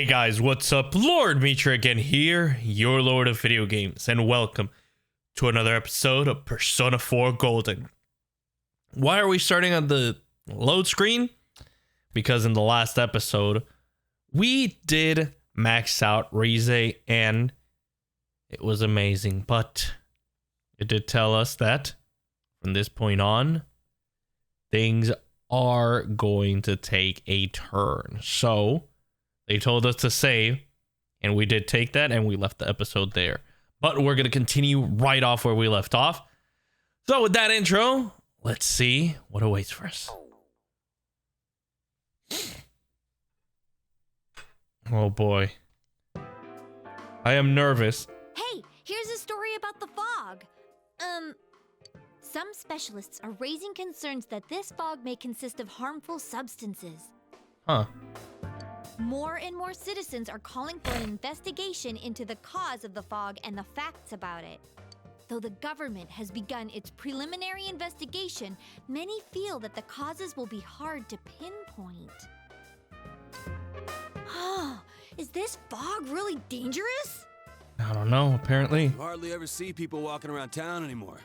Hey guys, what's up? Lord Mitra again here, your Lord of Video Games, and welcome to another episode of Persona 4 Golden. Why are we starting on the load screen? Because in the last episode, we did max out Rize, and it was amazing, but it did tell us that from this point on, things are going to take a turn. So they told us to save, and we did take that, and we left the episode there. But we're going to continue right off where we left off. So with that intro, let's see what awaits for us. Oh boy. I am nervous. Hey, here's a story about the fog. Some specialists are raising concerns that this fog may consist of harmful substances. Huh. More and more citizens are calling for an investigation into the cause of the fog and the facts about it. Though the government has begun its preliminary investigation, many feel that the causes will be hard to pinpoint. Is this fog really dangerous? I don't know, apparently. You hardly ever see people walking around town anymore.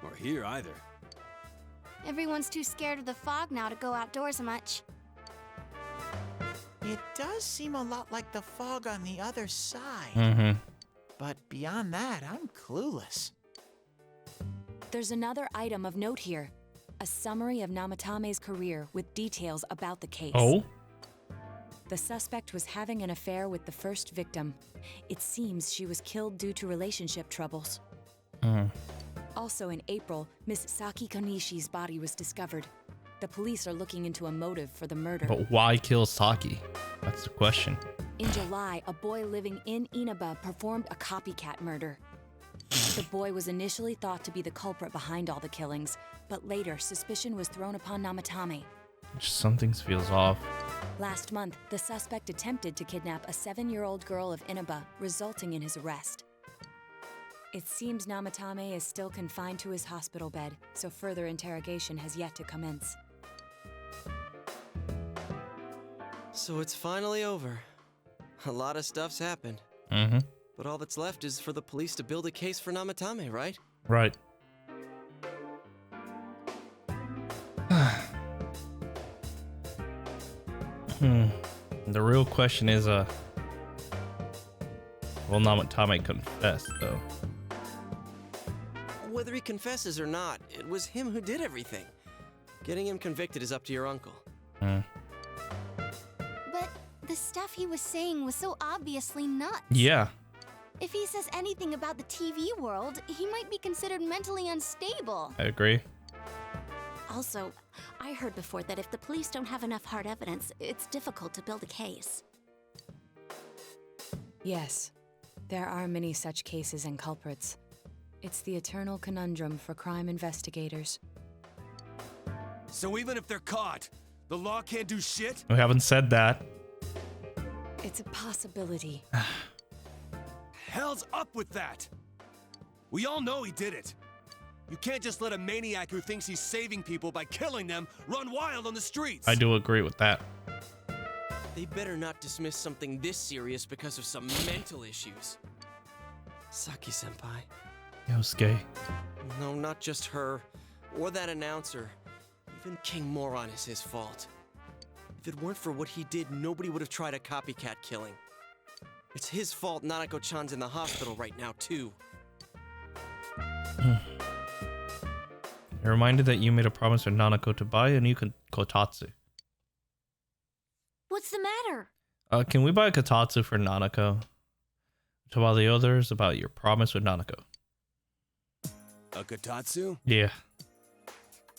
Or here either. Everyone's too scared of the fog now to go outdoors much. It does seem a lot like the fog on the other side. Mm-hmm. But beyond that, I'm clueless. There's another item of note here. A summary of Namatame's career with details about the case. Oh? The suspect was having an affair with the first victim. It seems she was killed due to relationship troubles. Also in April, Miss Saki Konishi's body was discovered. The police are looking into a motive for the murder. But why kill Saki? That's the question. In July, a boy living in Inaba performed a copycat murder. The boy was initially thought to be the culprit behind all the killings, but later suspicion was thrown upon Namatame. Just something feels off. Last month, the suspect attempted to kidnap a 7-year-old girl of Inaba, resulting in his arrest. It seems Namatame is still confined to his hospital bed, so further interrogation has yet to commence. So it's finally over. A lot of stuff's happened. Mm-hmm. But all that's left is for the police to build a case for Namatame, right? Right. The real question is, will Namatame confess, though? Whether he confesses or not, it was him who did everything. Getting him convicted is up to your uncle. But the stuff he was saying was so obviously nuts. Yeah. If he says anything about the TV world, he might be considered mentally unstable. I agree. Also, I heard before that if the police don't have enough hard evidence, it's difficult to build a case. Yes, there are many such cases and culprits. It's the eternal conundrum for crime investigators. So even if they're caught, the law can't do shit? We haven't said that. It's a possibility. Hell's up with that! We all know he did it. You can't just let a maniac who thinks he's saving people by killing them run wild on the streets. I do agree with that. They better not dismiss something this serious because of some mental issues. Saki-senpai. Yosuke. No, not just her, or that announcer. Even King Moron is his fault. If it weren't for what he did, nobody would have tried a copycat killing. It's his fault Nanako-chan's in the hospital right now, too. You're reminded that you made a promise with Nanako to buy a new kotatsu. What's the matter? Can we buy a kotatsu for Nanako? To all the others about your promise with Nanako. A kotatsu? Yeah.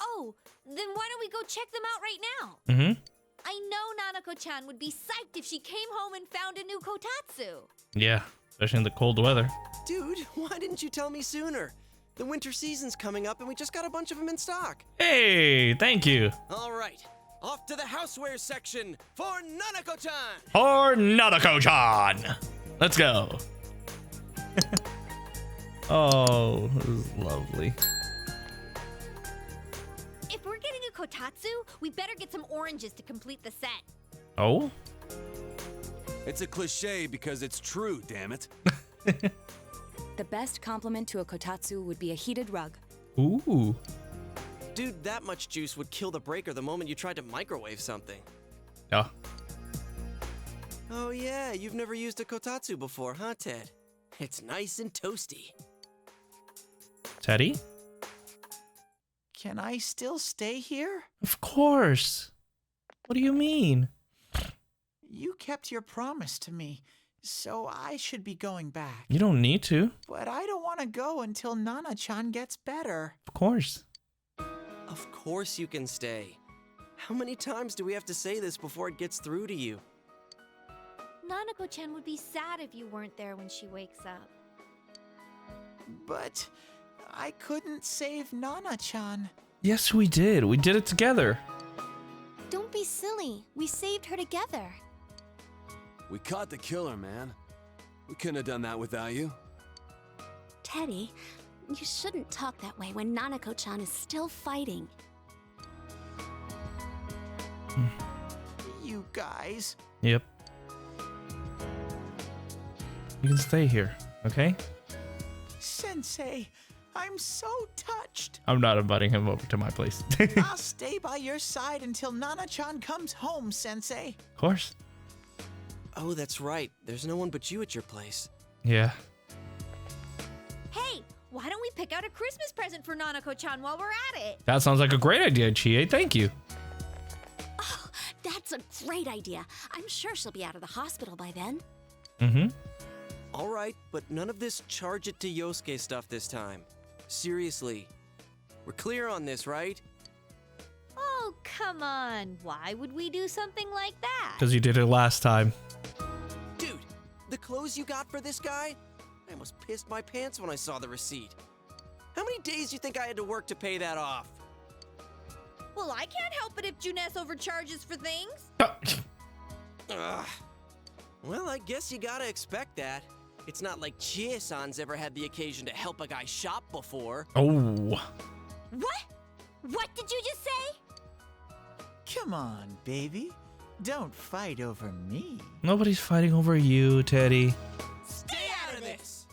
Oh, then why don't we go check them out right now? Mm-hmm. I know Nanako-chan would be psyched if she came home and found a new kotatsu. Yeah, especially in the cold weather. Dude, why didn't you tell me sooner? The winter season's coming up and we just got a bunch of them in stock. Hey, thank you. All right, off to the houseware section for Nanako-chan! Or Nanako-chan. Let's go. Oh, this is lovely. If we're getting a kotatsu, we better get some oranges to complete the set. Oh? It's a cliche because it's true, damn it. The best compliment to a kotatsu would be a heated rug. Ooh. Dude, that much juice would kill the breaker the moment you tried to microwave something. Yeah. Oh yeah, you've never used a kotatsu before, huh, Ted? It's nice and toasty. Teddy? Can I still stay here? Of course. What do you mean? You kept your promise to me, so I should be going back. You don't need to. But I don't want to go until Nana-chan gets better. Of course. Of course you can stay. How many times do we have to say this before it gets through to you? Nanako-chan would be sad if you weren't there when she wakes up. But I couldn't save Nana-chan. Yes, we did. We did it together. Don't be silly. We saved her together. We caught the killer, man. We couldn't have done that without you. Teddy, you shouldn't talk that way when Nanako-chan is still fighting. You guys. Yep. You can stay here, okay? Sensei, I'm so touched. I'm not inviting him over to my place. I'll stay by your side until Nana-chan comes home, Sensei. Of course. Oh, that's right. There's no one but you at your place. Yeah. Hey, why don't we pick out a Christmas present for Nanako-chan while we're at it? That sounds like a great idea, Chie. Thank you. Oh, that's a great idea. I'm sure she'll be out of the hospital by then. Mm-hmm. All right, but none of this charge it to Yosuke stuff this time. Seriously. We're clear on this, right? Oh, come on. Why would we do something like that? Because you did it last time. Dude, the clothes you got for this guy? I almost pissed my pants when I saw the receipt. How many days do you think I had to work to pay that off? Well, I can't help it if Juness overcharges for things. Ugh. Well, I guess you gotta expect that. It's not like Chie-san's ever had the occasion to help a guy shop before. Oh. What? What did you just say? Come on, baby. Don't fight over me. Nobody's fighting over you, Teddy. Stay out of this!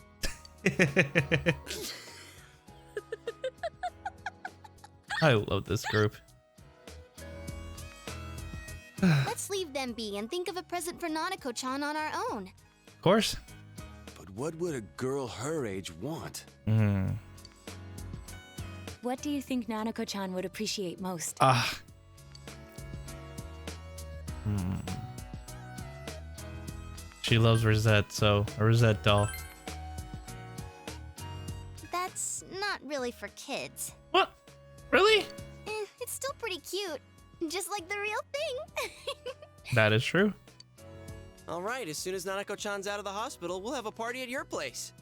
I love this group. Let's leave them be and think of a present for Nanako-chan on our own. Of course. But what would a girl her age want? What do you think Nanako-chan would appreciate most? She loves Rosette, so a Rosette doll. That's not really for kids. What? Really? It's still pretty cute. Just like the real thing. That is true. All right, as soon as Nanako-chan's out of the hospital, we'll have a party at your place.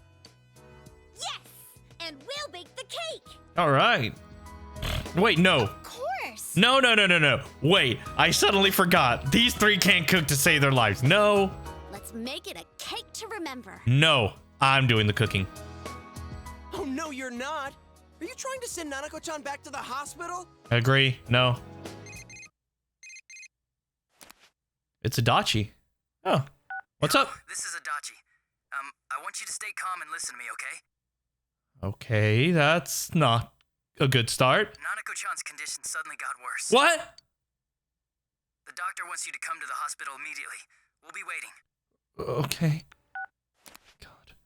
Yes! And we'll bake the cake! All right. Wait, no. Of course. No. Wait, I suddenly forgot. These three can't cook to save their lives. No. Let's make it a cake to remember. No. I'm doing the cooking. Oh, no, you're not. Are you trying to send Nanako-chan back to the hospital? Agree. No. It's Adachi. Oh. What's up? This is Adachi. I want you to stay calm and listen to me, okay? Okay, that's not a good start. Nanako-chan's condition suddenly got worse. What? The doctor wants you to come to the hospital immediately. We'll be waiting. Okay. God.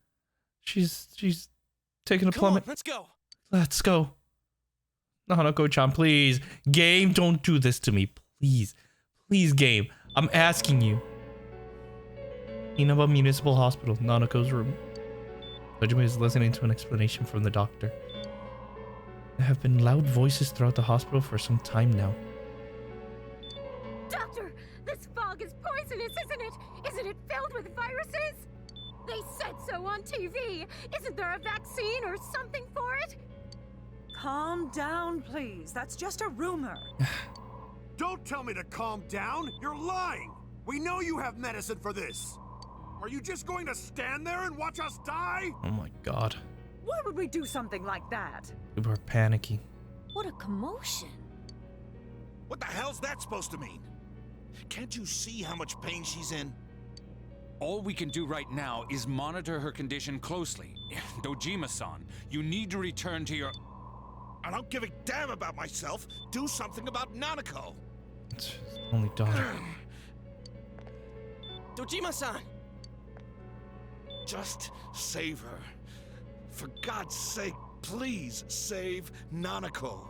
She's taking a Come on, plummet. let's go. Let's go. Nanako-chan, please. Game, don't do this to me. Please. Please, game. I'm asking you. Inaba Municipal Hospital, Nanako's room. Soejima is listening to an explanation from the doctor. There have been loud voices throughout the hospital for some time now. Doctor, this fog is poisonous, isn't it? Isn't it filled with viruses? They said so on TV. Isn't there a vaccine or something for it? Calm down, please. That's just a rumor. Don't tell me to calm down! You're lying! We know you have medicine for this! Are you just going to stand there and watch us die? Oh my god. Why would we do something like that? People are panicking. What a commotion. What the hell's that supposed to mean? Can't you see how much pain she's in? All we can do right now is monitor her condition closely. Dojima-san, you need to return to your... I don't give a damn about myself. Do something about Nanako. It's his only daughter. Dojima-san! Just save her. For God's sake, please save Nanako.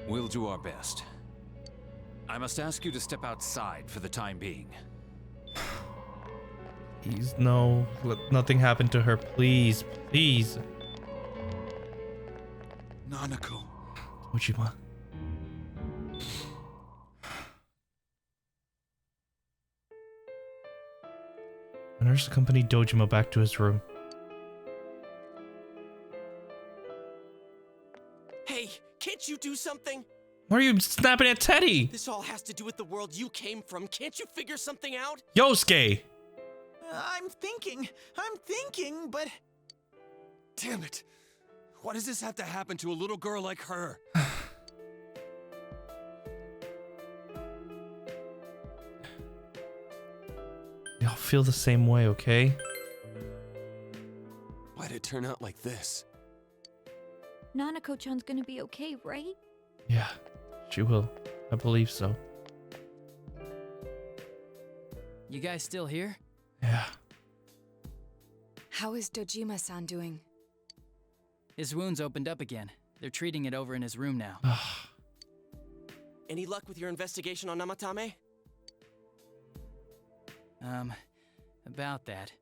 We'll do our best. I must ask you to step outside for the time being. Please, no. Let nothing happen to her. Please, please. Nanako. Soejima. The nurse accompanied Dojima back to his room. Hey, can't you do something? Why are you snapping at Teddy? This all has to do with the world you came from. Can't you figure something out? Yosuke! I'm thinking, but... Damn it. Why does this have to happen to a little girl like her? Y'all feel the same way, okay? Why'd it turn out like this? Nanako-chan's gonna be okay, right? Yeah, she will. I believe so. You guys still here? Yeah. How is Dojima-san doing? His wounds opened up again. They're treating it over in his room now. Any luck with your investigation on Namatame? About that.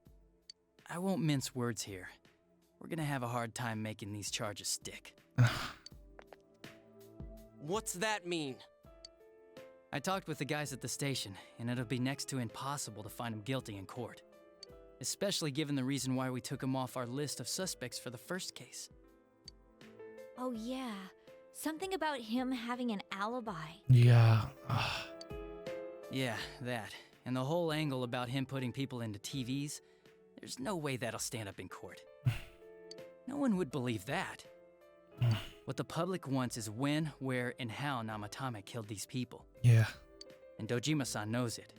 I won't mince words here. We're gonna have a hard time making these charges stick. What's that mean? I talked with the guys at the station, and it'll be next to impossible to find him guilty in court. Especially given the reason why we took him off our list of suspects for the first case. Oh yeah, something about him having an alibi. Yeah. Yeah, that. And the whole angle about him putting people into TVs, there's no way that'll stand up in court. No one would believe that. What the public wants is when, where, and how Namatame killed these people. Yeah. And Dojima-san knows it.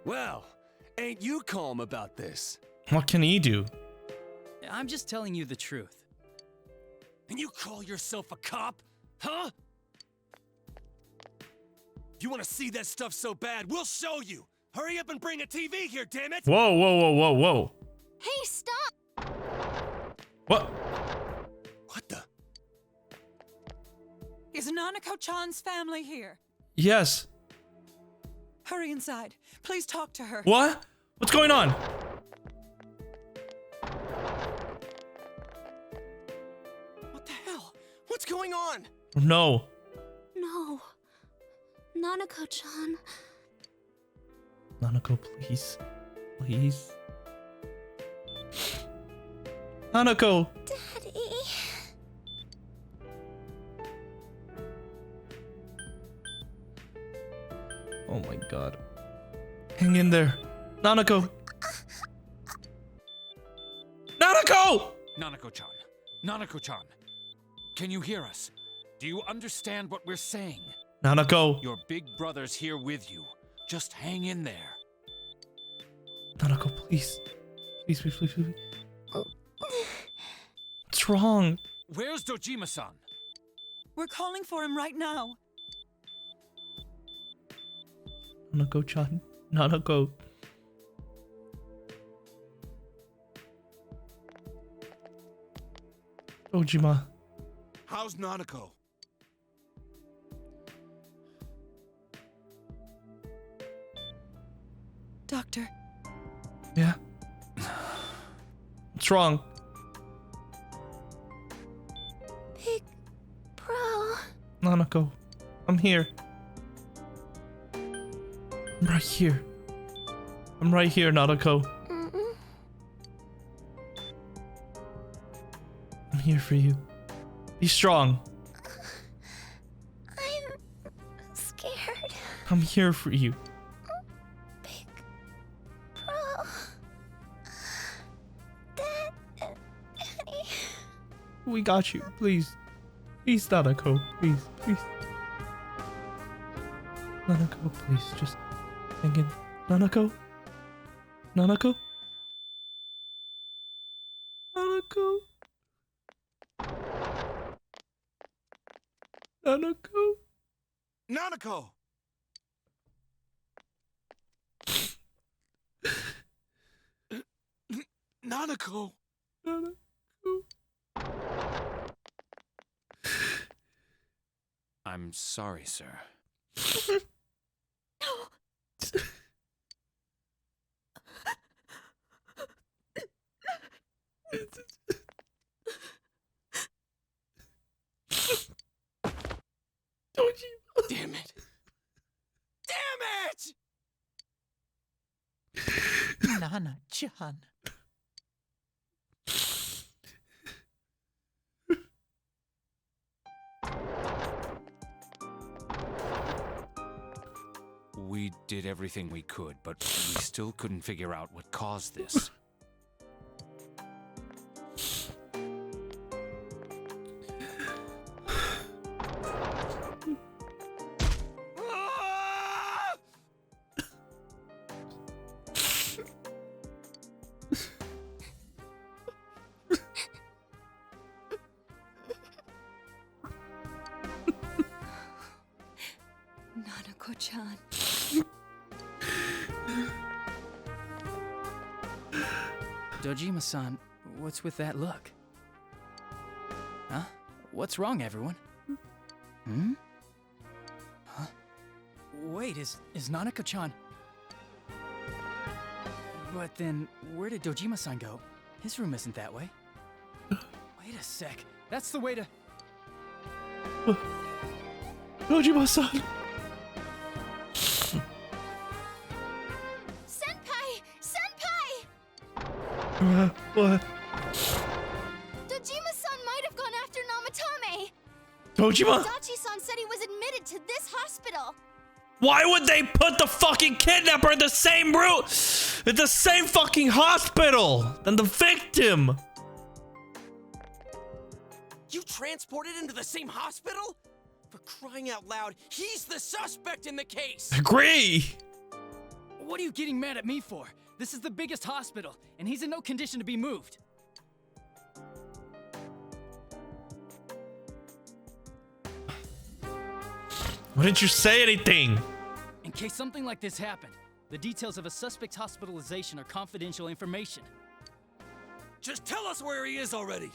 Well, ain't you calm about this? What can he do? I'm just telling you the truth. And you call yourself a cop? Huh? You want to see that stuff so bad, we'll show you! Hurry up and bring a TV here, damn it! Whoa, whoa, whoa, whoa, whoa. Hey, stop! What? What the? Is Nanako-chan's family here? Yes. Hurry inside. Please talk to her. What? What's going on? What the hell? What's going on? No. No. Nanako-chan. Nanako, please. Please. Nanako! Daddy. Oh my god. Hang in there. Nanako! Nanako! Nanako-chan. Nanako-chan. Can you hear us? Do you understand what we're saying? Nanako! Your big brother's here with you. Just hang in there. Nanako, please. Please, please, please, please. What's wrong? Where's Dojima-san? We're calling for him right now. Nanako-chan. Nanako. Soejima. How's Nanako? Doctor. Yeah? What's wrong? Big bro. Nanako. I'm here. I'm right here. I'm right here, Nanako. I'm here for you. Be strong. I'm scared. I'm here for you. Big bro. Daddy. We got you. Please. Please, Tanaka. Please. Please. Nanako, please, just hang in. Nanako? Nanako? Nanako? Nanako? Nanako! Nanako! Nanako? I'm sorry, sir. Damn it! Damn it! Nana-chan. We did everything we could, but we still couldn't figure out what caused this. Nanako-chan. Dojima-san, what's with that look? Huh? What's wrong, everyone? Hmm? Huh? Wait, is Nanako-chan... But then, where did Dojima-san go? His room isn't that way. Wait a sec. That's the way to... Dojima-san! Senpai! Senpai! What? Dojima-san might have gone after Namatame! Dojima? Dachi-san said he was admitted to this hospital! Why would they put the fucking kidnapper in the same room? At the same fucking hospital than the victim? You transported him to the same hospital? For crying out loud, he's the suspect in the case! Agree! What are you getting mad at me for? This is the biggest hospital, and he's in no condition to be moved. Why didn't you say anything? In case something like this happened, the details of a suspect's hospitalization are confidential information. Just tell us where he is already!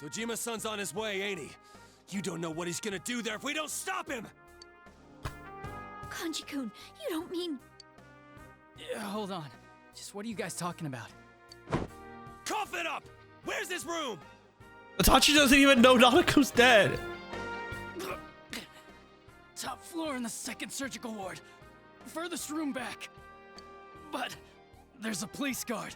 Dojima-san's on his way, ain't he? You don't know what he's gonna do there if we don't stop him! Kanji-kun, you don't mean... Hold on. Just what are you guys talking about? Cough it up! Where's his room? Itachi doesn't even know Nanako's dead. Top floor in the second surgical ward. Furthest room back. But there's a police guard.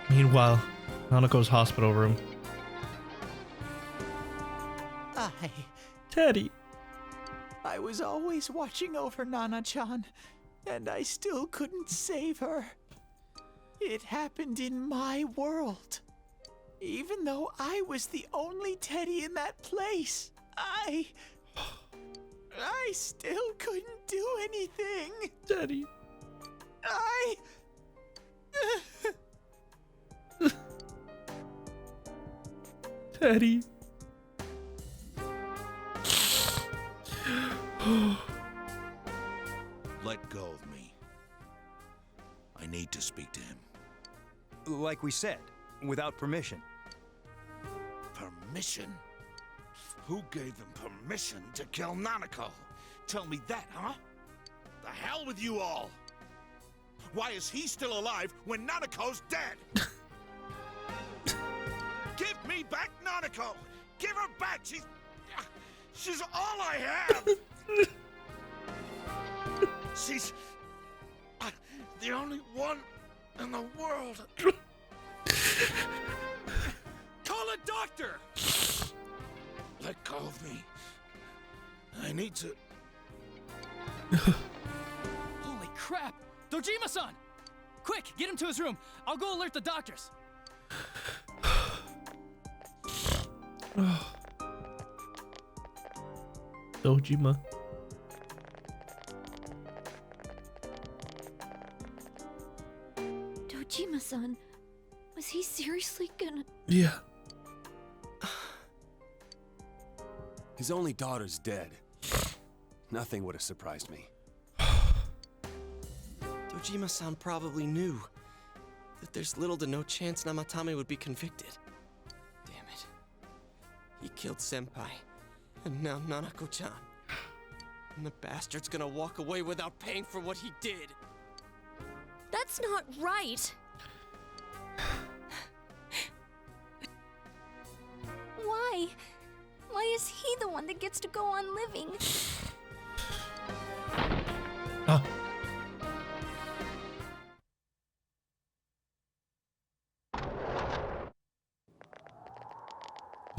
Meanwhile, Nanako's hospital room. Teddy. I was always watching over Nana-chan, and I still couldn't save her. It happened in my world. Even though I was the only Teddy in that place, I still couldn't do anything. Teddy. Teddy. Let go of me. I need to speak to him. Like we said, without permission. Permission? Who gave them permission to kill Nanako? Tell me that, huh? The hell with you all! Why is he still alive when Nanako's dead? Give me back Nanako! Give her back! She's all I have! She's the only one in the world. Call a doctor! Let go of me. I need to... Holy crap! Dojima-san! Quick, get him to his room. I'll go alert the doctors. Soejima. Dojima-san, was he seriously gonna... Yeah. His only daughter's dead. Nothing would have surprised me. Dojima-san probably knew that there's little to no chance Namatame would be convicted. Damn it. He killed Senpai, and now Nanako-chan. And the bastard's gonna walk away without paying for what he did. That's not right. Why? Why is he the one that gets to go on living? Ah.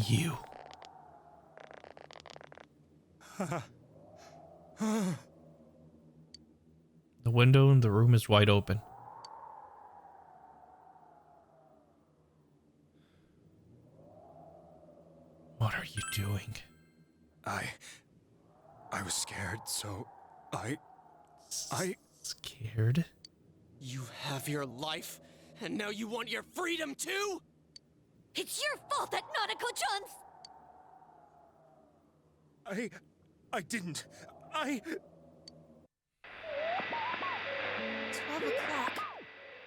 You. The window in the room is wide open. What are you doing? I was scared, so I... Scared? You have your life, and now you want your freedom too? It's your fault that Nanako-chan's... I didn't. 12 o'clock.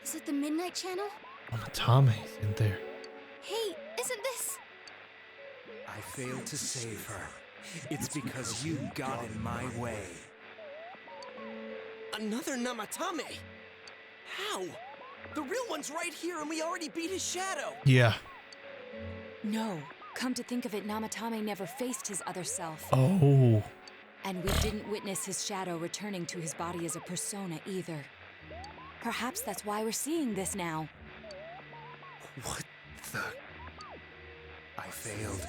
Is it the Midnight Channel? Namatame's in there. Hey, isn't this... I failed to save her. It's because you got in my way. Another Namatame? How? The real one's right here and we already beat his shadow. Yeah. No. Come to think of it, Namatame never faced his other self. Oh. And we didn't witness his shadow returning to his body as a persona either. Perhaps that's why we're seeing this now. What the... I failed,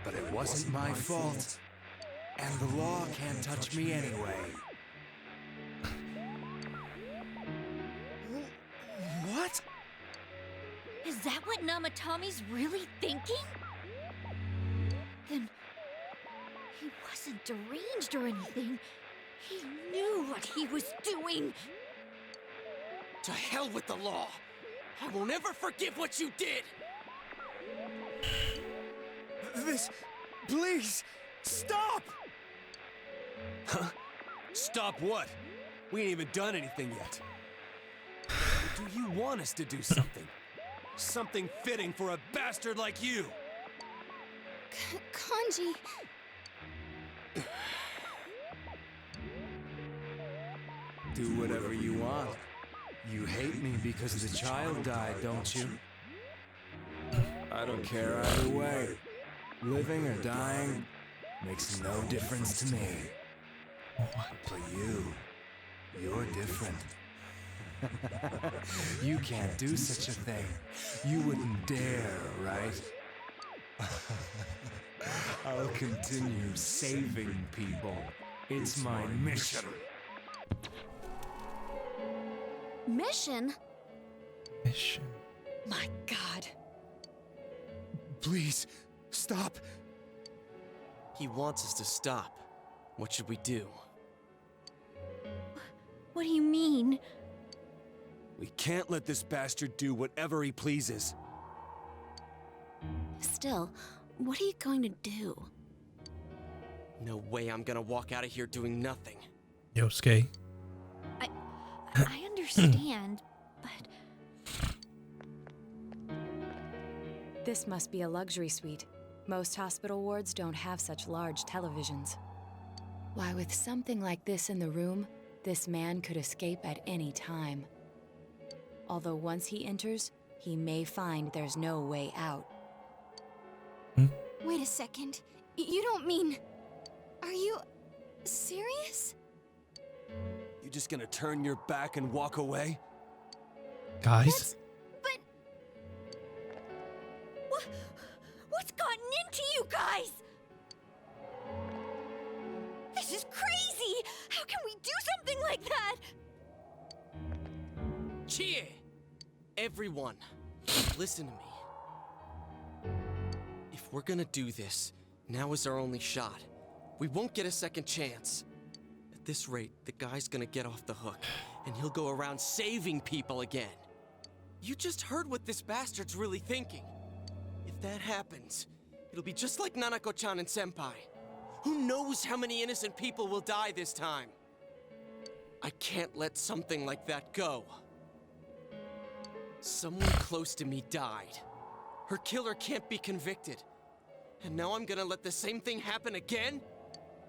but it wasn't my fault. And the law can't touch me anyway. What? Is that what Namatame's really thinking? Then... he wasn't deranged or anything. He knew what he was doing. To hell with the law. I won't ever forgive what you did. This... please... stop! Huh? Stop what? We ain't even done anything yet. Do you want us to do something? Something fitting for a bastard like you? Kanji... Do whatever you want. You hate me because the child died, don't you? I don't care either way. Living or dying makes no difference to me. But you're different. You can't do such a thing. You wouldn't dare, right? I'll continue saving people. It's my mission. Mission? Mission. My God. Please, stop. He wants us to stop. What should we do? What do you mean? We can't let this bastard do whatever he pleases. Still, what are you going to do? No way I'm gonna walk out of here doing nothing. Yosuke. I understand, but... This must be a luxury suite. Most hospital wards don't have such large televisions. Why, with something like this in the room, this man could escape at any time. Although once he enters, he may find there's no way out. Wait a second. You don't mean... Are you... serious? You just gonna turn your back and walk away? Guys? But... What's gotten into you guys? This is crazy! How can we do something like that? Chie! Everyone, listen to me. If If we're gonna do this, now is our only shot. We won't get a second chance. At this rate, the guy's gonna get off the hook, and he'll go around saving people again. You just heard what this bastard's really thinking. If that happens, it'll be just like Nanako-chan and Senpai. Who knows how many innocent people will die this time? I can't let something like that go. Someone close to me died. Her killer can't be convicted. And now I'm gonna let the same thing happen again?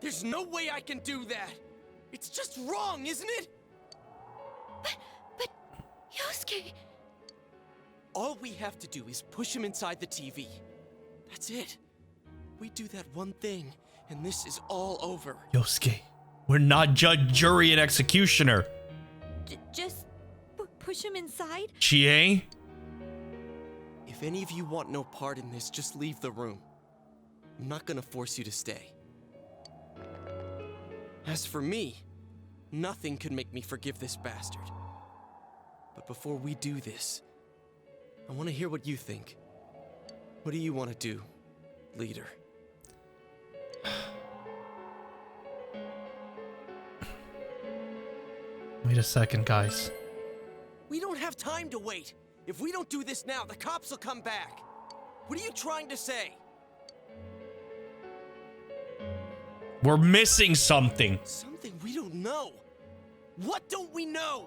There's no way I can do that! It's just wrong, isn't it? But Yosuke... All we have to do is push him inside the TV. That's it. We do that one thing, and this is all over. Yosuke, we're not judge, jury, and executioner. Just push him inside? Chie? If any of you want no part in this, just leave the room. I'm not gonna force you to stay. As for me, nothing could make me forgive this bastard. But before we do this, I want to hear what you think. What do you want to do, leader? Wait a second, guys. We don't have time to wait. If we don't do this now, the cops will come back. What are you trying to say? We're missing something. Something we don't know. What don't we know?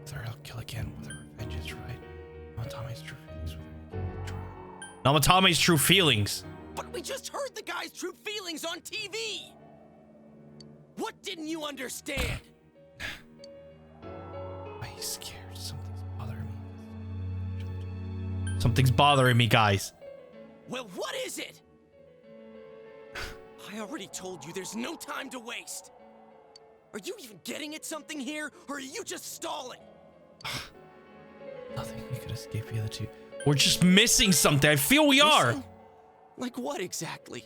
They'll kill again with her revenge is right. Namatame's true feelings with her. Namatame's true feelings. But we just heard the guy's true feelings on TV. What didn't you understand? I'm scared. Something's bothering me. Something's bothering me, guys. Well, what is it? I already told you there's no time to waste. Are you even getting at something here, or are you just stalling? Nothing. We could escape the other two. We're just missing something. I feel we are. Like what exactly?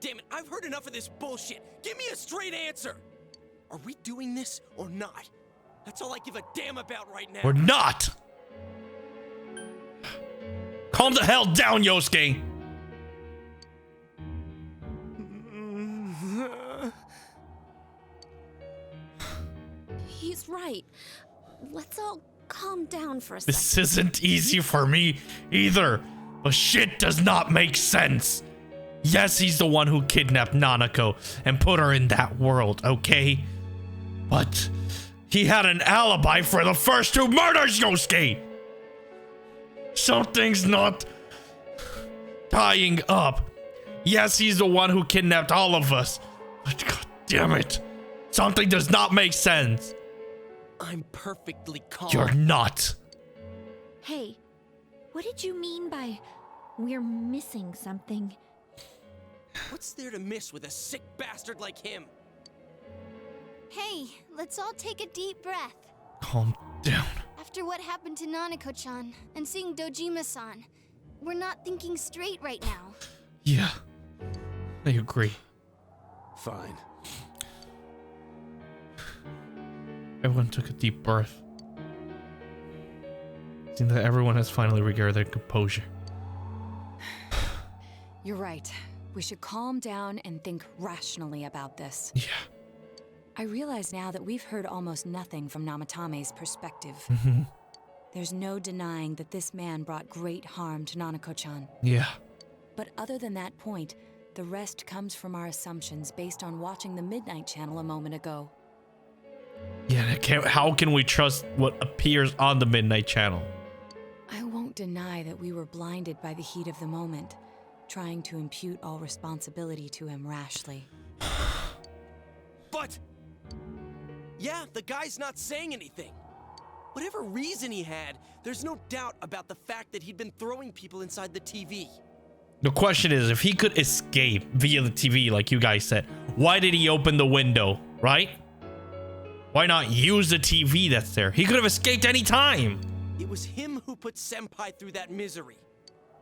Damn it, I've heard enough of this bullshit. Give me a straight answer. Are we doing this or not? That's all I give a damn about right now. We're not. Calm the hell down, Yosuke. He's right. Let's all calm down for a second. This isn't easy for me either. But shit does not make sense. Yes, he's the one who kidnapped Nanako and put her in that world, okay? But he had an alibi for the first two murders, Yosuke! Something's not tying up. Yes, he's the one who kidnapped all of us. But god damn it. Something does not make sense. I'm perfectly calm. You're not. Hey, what did you mean by we're missing something? What's there to miss with a sick bastard like him? Hey, let's all take a deep breath. Calm down. After what happened to Nanako-chan and seeing Dojima-san, we're not thinking straight right now. Yeah, I agree. Fine. Everyone took a deep breath. It seems that everyone has finally regained their composure. You're right. We should calm down and think rationally about this. Yeah. I realize now that we've heard almost nothing from Namatame's perspective. There's no denying that this man brought great harm to Nanako-chan. Yeah. But other than that point, the rest comes from our assumptions based on watching the Midnight Channel a moment ago. Yeah, how can we trust what appears on the Midnight Channel? I won't deny that we were blinded by the heat of the moment, trying to impute all responsibility to him rashly. But... yeah, the guy's not saying anything. Whatever reason he had, there's no doubt about the fact that he'd been throwing people inside the TV. The question is, if he could escape via the TV, like you guys said, why did he open the window, right? Why not use the TV that's there? He could have escaped any time. It was him who put Senpai through that misery.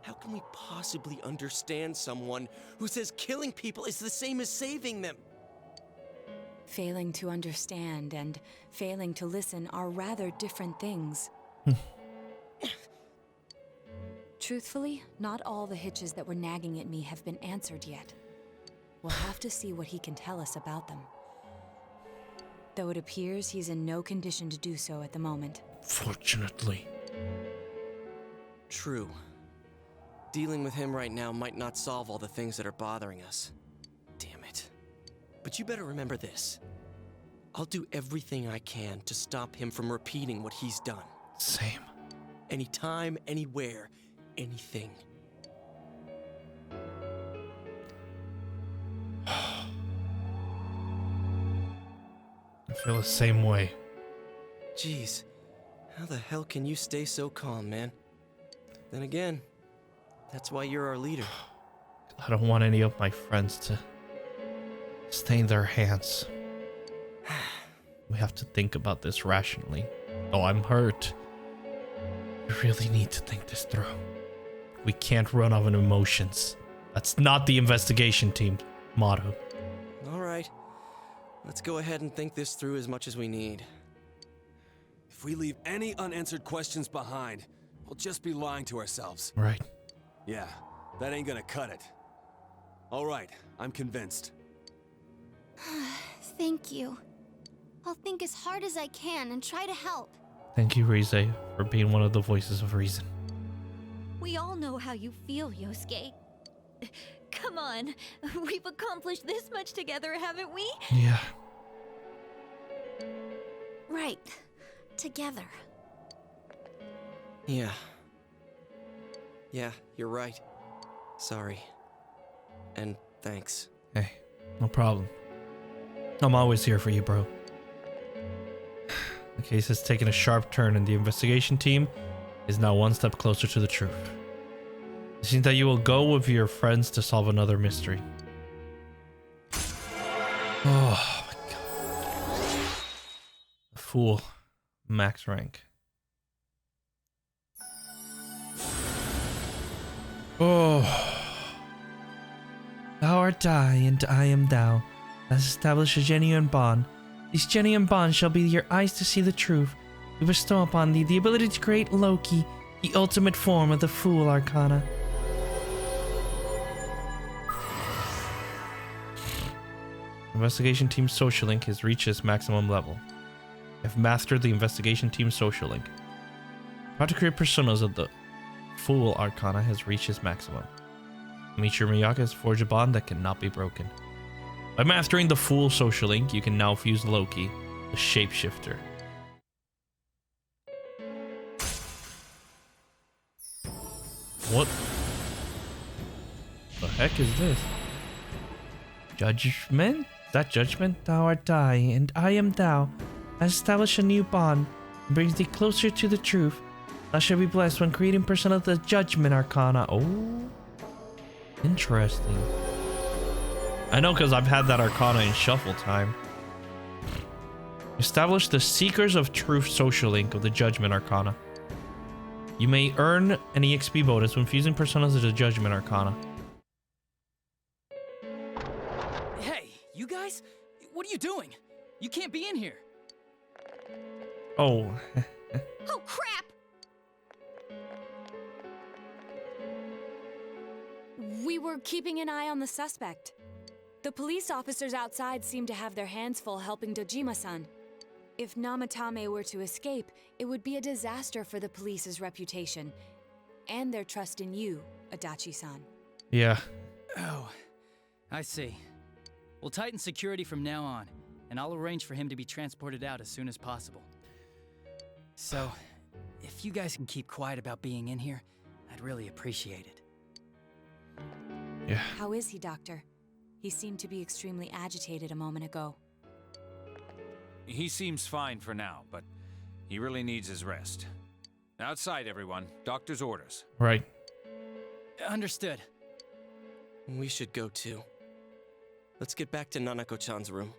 How can we possibly understand someone who says killing people is the same as saving them? Failing to understand and failing to listen are rather different things. Truthfully, not all the hitches that were nagging at me have been answered yet. We'll have to see what he can tell us about them. Though it appears he's in no condition to do so at the moment. Fortunately. True. Dealing with him right now might not solve all the things that are bothering us. Damn it. But you better remember this. I'll do everything I can to stop him from repeating what he's done. Same. Anytime, anywhere, anything. I feel the same way. Jeez, how the hell can you stay so calm, man? Then again, that's why you're our leader. I don't want any of my friends to stain their hands. We have to think about this rationally. Oh, I'm hurt. We really need to think this through. We can't run off on emotions. That's not the investigation team motto. All right. Let's go ahead and think this through as much as we need. If we leave any unanswered questions behind, we'll just be lying to ourselves. Right. Yeah, that ain't gonna cut it. All right, I'm convinced. Thank you. I'll think as hard as I can and try to help. Thank you, Rize, for being one of the voices of reason. We all know how you feel, Yosuke. Come on, we've accomplished this much together, haven't we? Yeah. Right. Together. Yeah. Yeah, you're right. Sorry. And thanks. Hey, no problem. I'm always here for you, bro. The case has taken a sharp turn and the investigation team is now one step closer to the truth. It seems that you will go with your friends to solve another mystery. Oh my god. A fool. Max rank. Oh. Thou art I, and I am thou. Let's establish a genuine bond. These genuine bonds shall be your eyes to see the truth. We bestow upon thee the ability to create Loki, the ultimate form of the Fool Arcana. Investigation Team Social Link has reached its maximum level. You have mastered the Investigation Team Social Link. How to create personas of the Fool Arcana has reached its maximum. Michiru Miyake has forged a bond that cannot be broken. By mastering the Fool Social Link, you can now fuse Loki, the Shapeshifter. What the heck is this? Judgment? Is that judgment? Thou art I, and I am thou. I establish a new bond and brings thee closer to the truth. Thou shalt be blessed when creating persona of the Judgment Arcana. Oh, interesting. I know because I've had that Arcana in shuffle time. Establish the Seekers of Truth Social Link of the Judgment Arcana. You may earn an EXP bonus when fusing personas of the Judgment Arcana. Hey, you guys? What are you doing? You can't be in here. Oh. Oh, crap! We were keeping an eye on the suspect. The police officers outside seem to have their hands full helping Dojima-san. If Namatame were to escape, it would be a disaster for the police's reputation. And their trust in you, Adachi-san. Yeah. Oh, I see. We'll tighten security from now on, and I'll arrange for him to be transported out as soon as possible. So, if you guys can keep quiet about being in here, I'd really appreciate it. Yeah. How is he, Doctor? He seemed to be extremely agitated a moment ago. He seems fine for now, but he really needs his rest. Outside, everyone. Doctor's orders. Right. Understood. We should go too. Let's get back to Nanako-chan's room.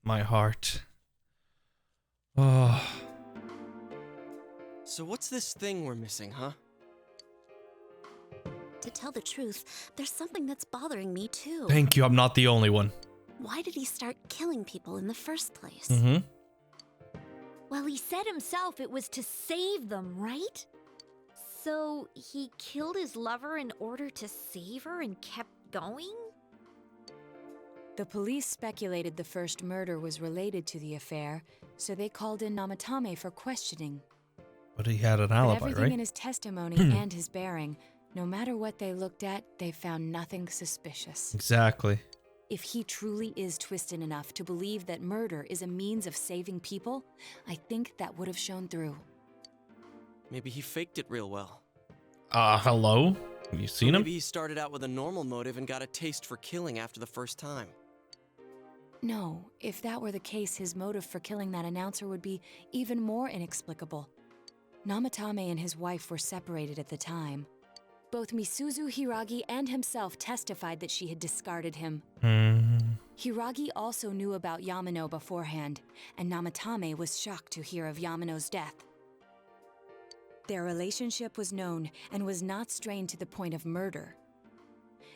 My heart. Oh. So what's this thing we're missing, huh? To tell the truth, there's something that's bothering me too. Thank you, I'm not the only one. Why did he start killing people in the first place? Mm-hmm. Well, he said himself it was to save them, right? So he killed his lover in order to save her and kept going? The police speculated the first murder was related to the affair, so they called in Namatame for questioning. But he had an But alibi, everything right? in his testimony and his bearing, no matter what they looked at, they found nothing suspicious. Exactly. If he truly is twisted enough to believe that murder is a means of saving people, I think that would have shown through. Maybe he faked it real well. Hello? Have you seen him? Maybe he started out with a normal motive and got a taste for killing after the first time. No, if that were the case, his motive for killing that announcer would be even more inexplicable. Namatame and his wife were separated at the time. Both Misuzu Hiragi and himself testified that she had discarded him. Hiragi also knew about Yamano beforehand, and Namatame was shocked to hear of Yamano's death. Their relationship was known and was not strained to the point of murder.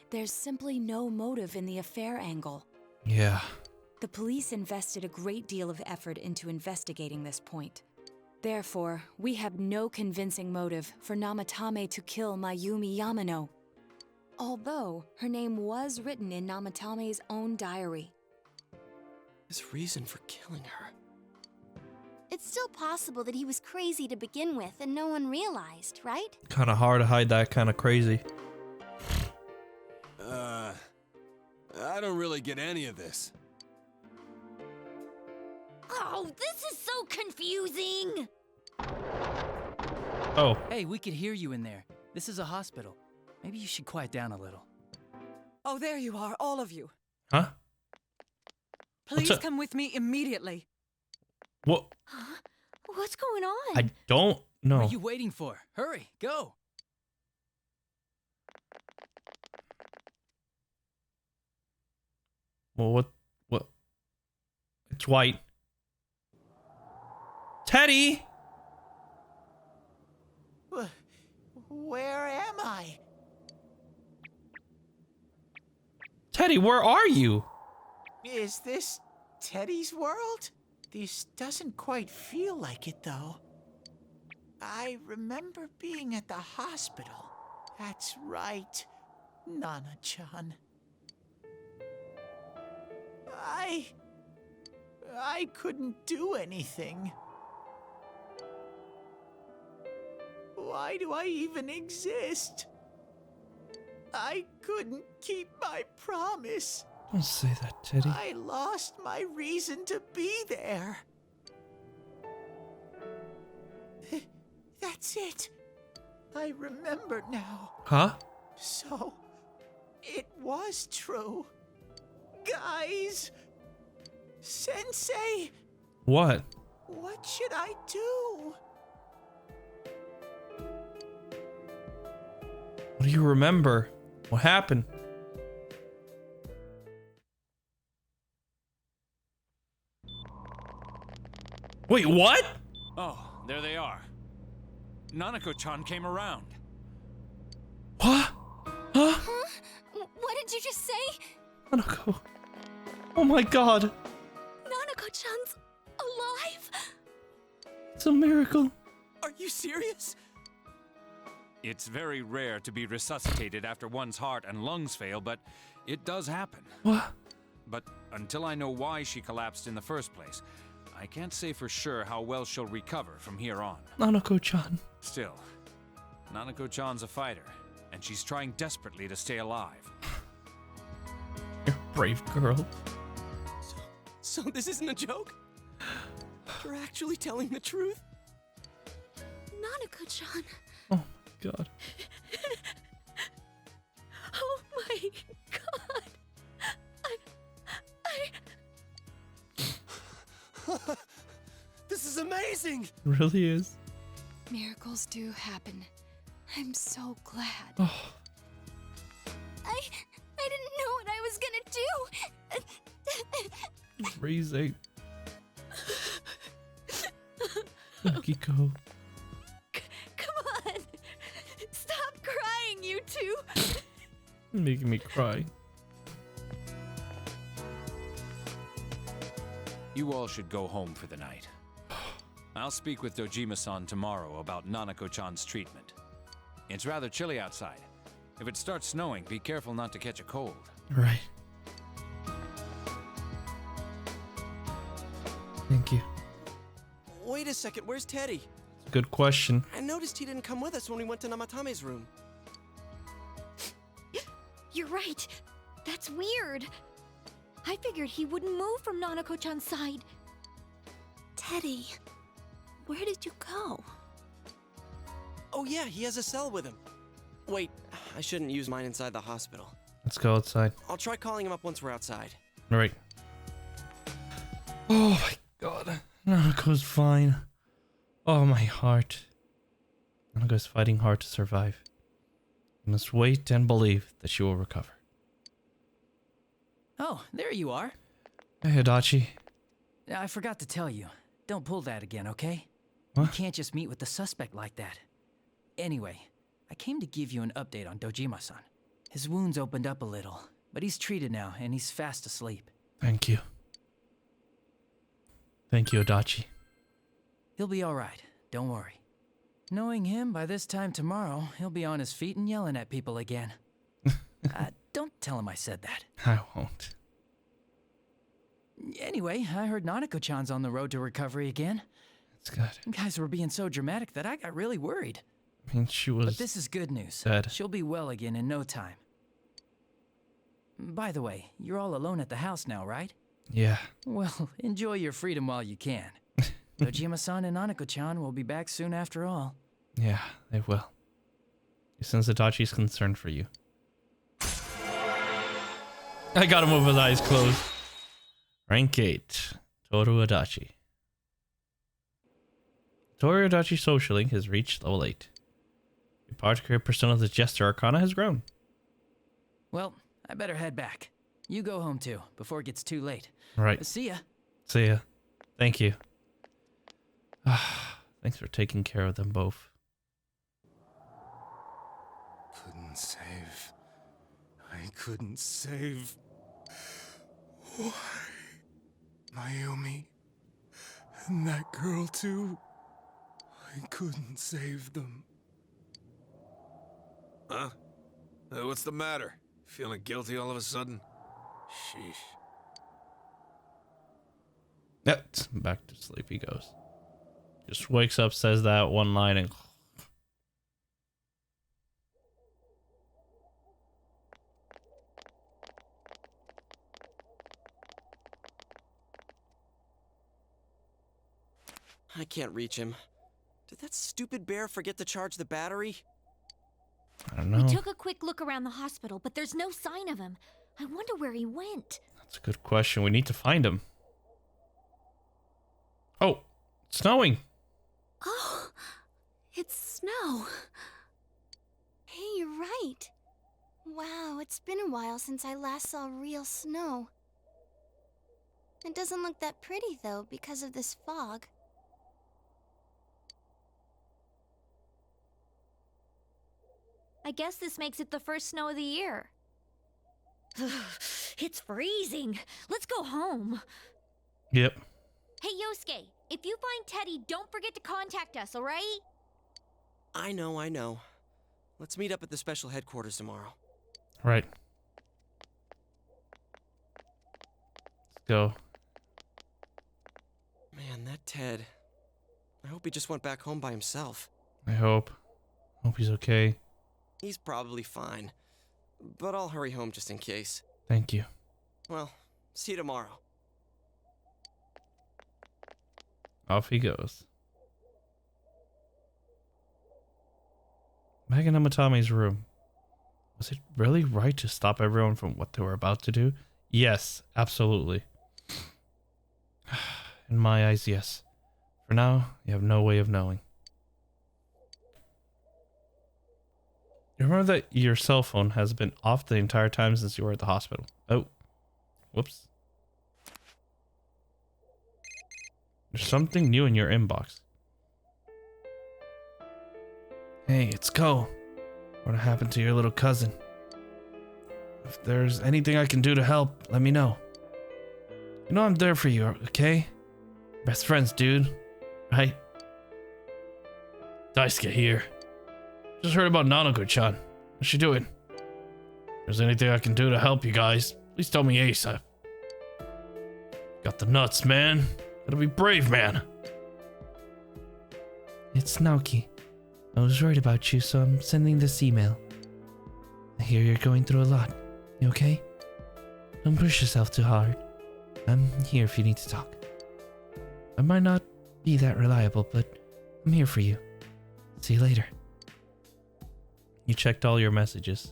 There's simply no motive in the affair angle. Yeah. The police invested a great deal of effort into investigating this point. Therefore, we have no convincing motive for Namatame to kill Mayumi Yamano, although her name was written in Namatame's own diary. His reason for killing her. It's still possible that he was crazy to begin with and no one realized, right? Kind of hard to hide that kind of crazy. I don't really get any of this. Oh, this is so confusing! Oh. Hey, we could hear you in there. This is a hospital. Maybe you should quiet down a little. Oh, there you are, all of you. Huh? Please come with me immediately. What? Huh? What's going on? I don't know. What are you waiting for? Hurry, go! Well, what? It's white. Teddy! Where am I? Teddy, where are you? Is this Teddy's world? This doesn't quite feel like it, though. I remember being at the hospital. That's right, Nana-chan. I couldn't do anything. Why do I even exist? I couldn't keep my promise. Don't say that, Teddy. I lost my reason to be there. That's it. I remember now. Huh? So, it was true. Guys! Sensei! What? What should I do? What do you remember? What happened? Wait, what? Oh, there they are. Nanako-chan came around. What? Huh? What did you just say? Nanako. Oh my god. Nanako-chan's alive? It's a miracle. Are you serious? It's very rare to be resuscitated after one's heart and lungs fail, but it does happen. What? But until I know why she collapsed in the first place, I can't say for sure how well she'll recover from here on. Nanako-chan. Still, Nanako-chan's a fighter, and she's trying desperately to stay alive. You're a brave girl. So this isn't a joke? You're actually telling the truth? Nanako-chan. Oh my god. Oh my god. This is amazing! It really is. Miracles do happen. I'm so glad. Oh. I didn't know what I was gonna do. Freezing. Akiko. Come on! Stop crying, you two! You're making me cry. You all should go home for the night. I'll speak with Dojima-san tomorrow about Nanako-chan's treatment. It's rather chilly outside. If it starts snowing, be careful not to catch a cold. Right. Thank you. Wait a second, where's Teddy? Good question. I noticed he didn't come with us when we went to Namatame's room. You're right. That's weird. I figured he wouldn't move from Nanako-chan's side. Teddy, where did you go? Oh yeah, he has a cell with him. Wait, I shouldn't use mine inside the hospital. Let's go outside. I'll try calling him up once we're outside. All right. Oh my god. Nanako's fine. Oh, my heart. Nanako's fighting hard to survive. You must wait and believe that she will recover. Oh, there you are. Hey, Adachi. I forgot to tell you. Don't pull that again, okay? What? You can't just meet with the suspect like that. Anyway, I came to give you an update on Dojima-san. His wounds opened up a little, but he's treated now and he's fast asleep. Thank you. Thank you, Adachi. He'll be alright, don't worry. Knowing him, by this time tomorrow, he'll be on his feet and yelling at people again. Don't tell him I said that. I won't. Anyway, I heard Nanako-chan's on the road to recovery again. That's good. You guys were being so dramatic that I got really worried. I mean, she was But this is good news. dead. She'll be well again in no time. By the way, you're all alone at the house now, right? Yeah. Well, enjoy your freedom while you can. Dojima-san and Nanako-chan will be back soon after all. Yeah, they will. Since Adachi's concerned for you. I got him with his eyes closed. Rank 8. Toru Adachi. Toru Adachi socially has reached level 8. The particular persona of the Jester Arcana has grown. Well, I better head back. You go home too, before it gets too late. Right. See ya. See ya. Thank you. Thanks for taking care of them both. Couldn't save. I couldn't save. Why? Mayumi. And that girl too. I couldn't save them. Huh? What's the matter? Feeling guilty all of a sudden? Sheesh. Yep, back to sleep he goes. Just wakes up, says that one line, and I can't reach him. Did that stupid bear forget to charge the battery? I don't know. We took a quick look around the hospital, but there's no sign of him. I wonder where he went. That's a good question. We need to find him. Oh, it's snowing. Oh, it's snow. Hey, you're right. Wow, it's been a while since I last saw real snow. It doesn't look that pretty, though, because of this fog. I guess this makes it the first snow of the year. It's freezing. Let's go home. Yep. Hey, Yosuke, if you find Teddy, don't forget to contact us, all right? I know. Let's meet up at the special headquarters tomorrow. Right. Let's go. Man, that Ted. I hope he just went back home by himself. I hope. Hope he's okay. He's probably fine. But I'll hurry home just in case. Thank you. Well, see you tomorrow. Off he goes. Back in Namatame's room. Was it really right to stop everyone from what they were about to do? Yes, absolutely. In my eyes, yes. For now, you have no way of knowing. You remember that your cell phone has been off the entire time since you were at the hospital. Oh. Whoops. There's something new in your inbox. Hey, it's Ko. What happened to your little cousin? If there's anything I can do to help, let me know. You know I'm there for you, okay? Best friends, dude. Right? Daisuke here. Just heard about Nanako-chan. What's she doing? If there's anything I can do to help you guys, please tell me ASAP. Got the nuts, man. Gotta be brave, man. It's Naoki. I was worried about you, so I'm sending this email. I hear you're going through a lot. You okay? Don't push yourself too hard. I'm here if you need to talk. I might not be that reliable, but I'm here for you. See you later. You checked all your messages.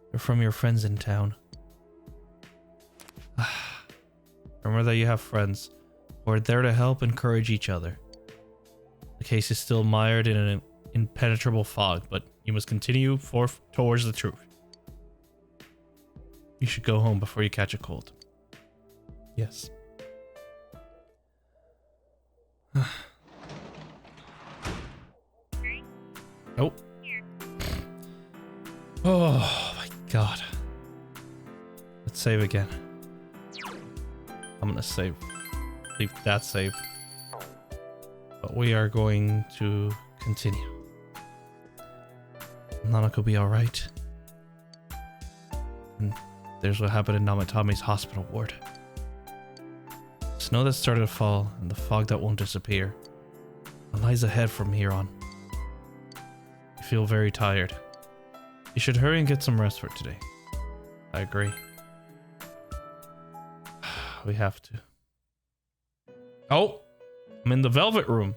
They're from your friends in town. Remember that you have friends who are there to help encourage each other. The case is still mired in an impenetrable fog, but you must continue forth towards the truth. You should go home before you catch a cold. Yes. Oh. Oh my god. Let's save again. I'm gonna save. Leave that save. But we are going to continue. Nanako will be alright. And there's what happened in Namatami's hospital ward. Snow that started to fall and the fog that won't disappear. What lies ahead from here on? I feel very tired. You should hurry and get some rest for today. I agree. We have to. Oh! I'm in the velvet room.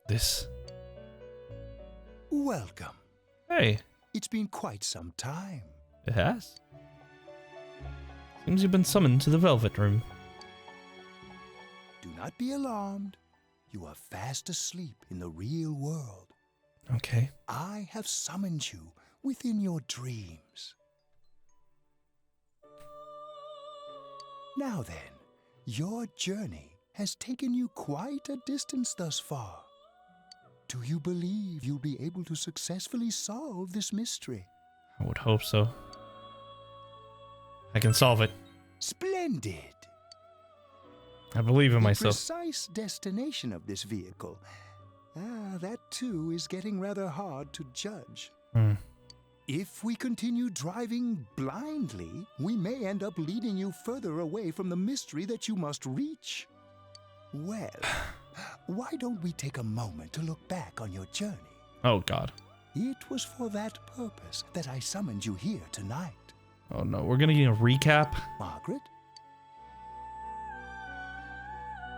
This. Welcome. Hey. It's been quite some time. It has. Seems you've been summoned to the velvet room. Do not be alarmed. You are fast asleep in the real world. Okay. I have summoned you within your dreams. Now then, your journey has taken you quite a distance thus far. Do you believe you'll be able to successfully solve this mystery? I would hope so. I can solve it. Splendid. I believe in myself. The precise destination of this vehicle. That too is getting rather hard to judge. If we continue driving blindly, we may end up leading you further away from the mystery that you must reach. Well, why don't we take a moment to look back on your journey? Oh, God. It was for that purpose that I summoned you here tonight. Oh, no. We're going to get a recap. Margaret?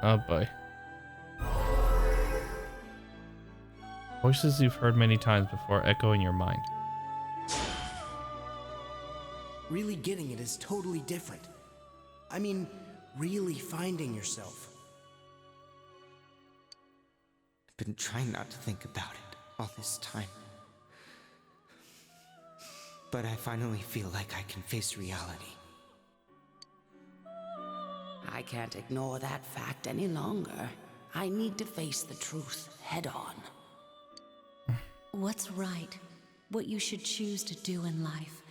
Oh, boy. Voices you've heard many times before echo in your mind. Really getting it is totally different. I mean, really finding yourself. I've been trying not to think about it all this time. But I finally feel like I can face reality. I can't ignore that fact any longer. I need to face the truth head on. What's right? What you should choose to do in life?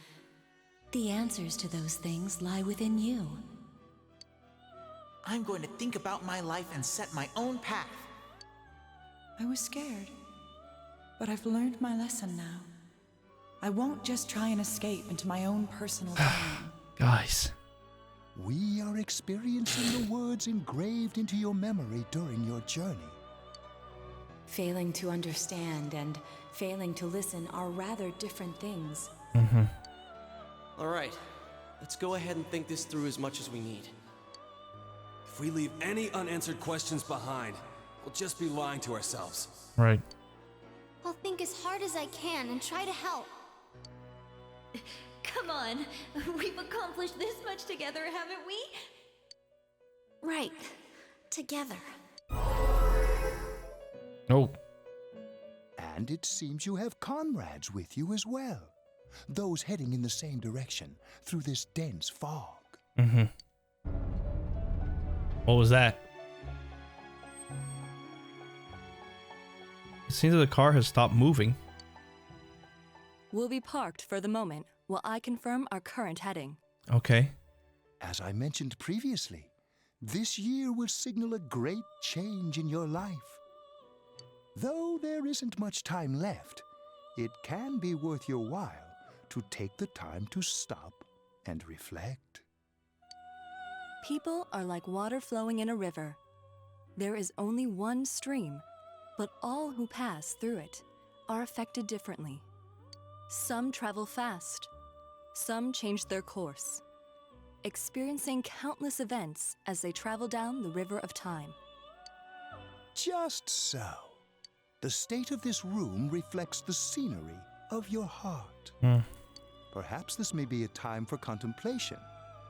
The answers to those things lie within you. I'm going to think about my life and set my own path. I was scared, but I've learned my lesson now. I won't just try and escape into my own personal time. Guys. We are experiencing the words engraved into your memory during your journey. Failing to understand and failing to listen are rather different things. All right, let's go ahead and think this through as much as we need. If we leave any unanswered questions behind, we'll just be lying to ourselves. Right. I'll think as hard as I can and try to help. Come on, we've accomplished this much together, haven't we? Right, together. Oh. And it seems you have comrades with you as well. Those heading in the same direction through this dense fog. What was that? It seems that the car has stopped moving. We'll be parked for the moment while I confirm our current heading. Okay. As I mentioned previously, this year will signal a great change in your life. Though there isn't much time left, it can be worth your while to take the time to stop and reflect. People are like water flowing in a river. There is only one stream, but all who pass through it are affected differently. Some travel fast, some change their course, experiencing countless events as they travel down the river of time. Just so. The state of this room reflects the scenery of your heart. Perhaps this may be a time for contemplation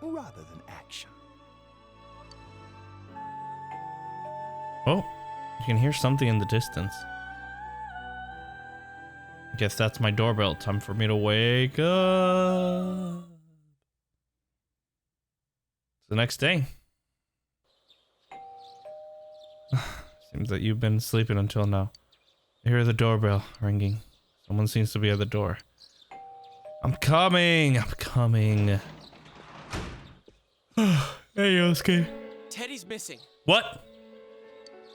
rather than action. Oh, you can hear something in the distance. I guess that's my doorbell. Time for me to wake up. It's the next day. Seems that you've been sleeping until now. I hear the doorbell ringing. Someone seems to be at the door. I'm coming! I'm coming. Hey, Yosuke. Teddy's missing. What?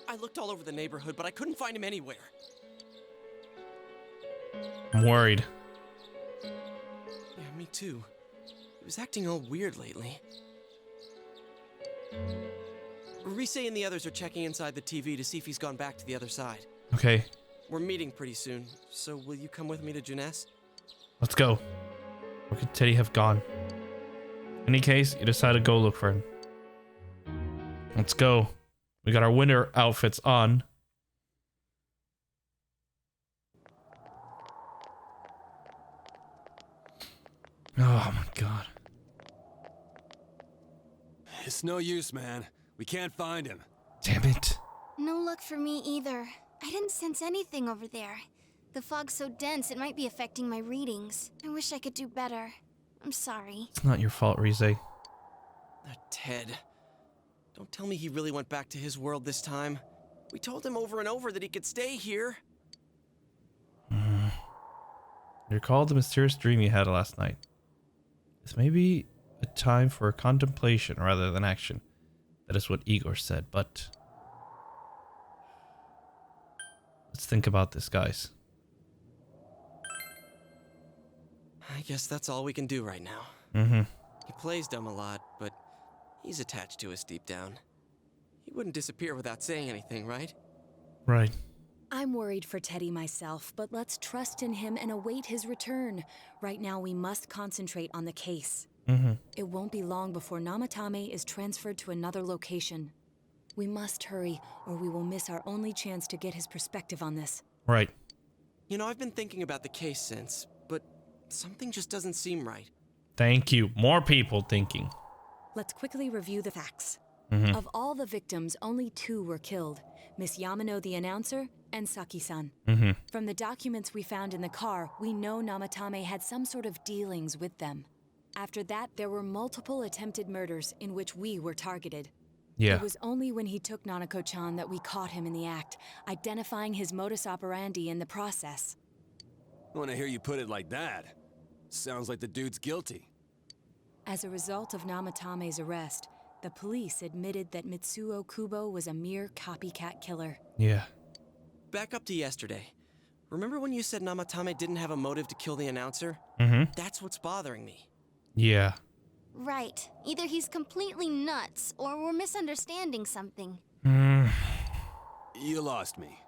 I looked all over the neighborhood, but I couldn't find him anywhere. I'm worried. Yeah, me too. He was acting all weird lately. Rise and the others are checking inside the TV to see if he's gone back to the other side. Okay. We're meeting pretty soon, so will you come with me to Junes? Let's go. Where could Teddy have gone? In any case, you decide to go look for him. Let's go. We got our winter outfits on. Oh my god. It's no use, man. We can't find him. Damn it. No luck for me either. I didn't sense anything over there. The fog's so dense it might be affecting my readings. I wish I could do better. I'm sorry. It's not your fault, Rise. That Ted. Don't tell me he really went back to his world this time. We told him over and over that he could stay here. You recall the mysterious dream you had last night. This may be a time for contemplation rather than action. That is what Igor said, but... let's think about this, guys. I guess that's all we can do right now. He plays dumb a lot, but he's attached to us deep down. He wouldn't disappear without saying anything, right? Right. I'm worried for Teddy myself, but let's trust in him and await his return. Right now, we must concentrate on the case. It won't be long before Namatame is transferred to another location. We must hurry, or we will miss our only chance to get his perspective on this. Right. You know, I've been thinking about the case since, but something just doesn't seem right. Thank you. More people thinking. Let's quickly review the facts. Mhm. Of all the victims, only 2 were killed. Miss Yamano, the announcer, and Saki-san. From the documents we found in the car, we know Namatame had some sort of dealings with them. After that, there were multiple attempted murders in which we were targeted. Yeah. It was only when he took Nanako-chan that we caught him in the act, identifying his modus operandi in the process. When I hear you put it like that, sounds like the dude's guilty. As a result of Namatame's arrest, the police admitted that Mitsuo Kubo was a mere copycat killer. Yeah. Back up to yesterday. Remember when you said Namatame didn't have a motive to kill the announcer? That's what's bothering me. Yeah. Right. Either he's completely nuts, or we're misunderstanding something. You lost me.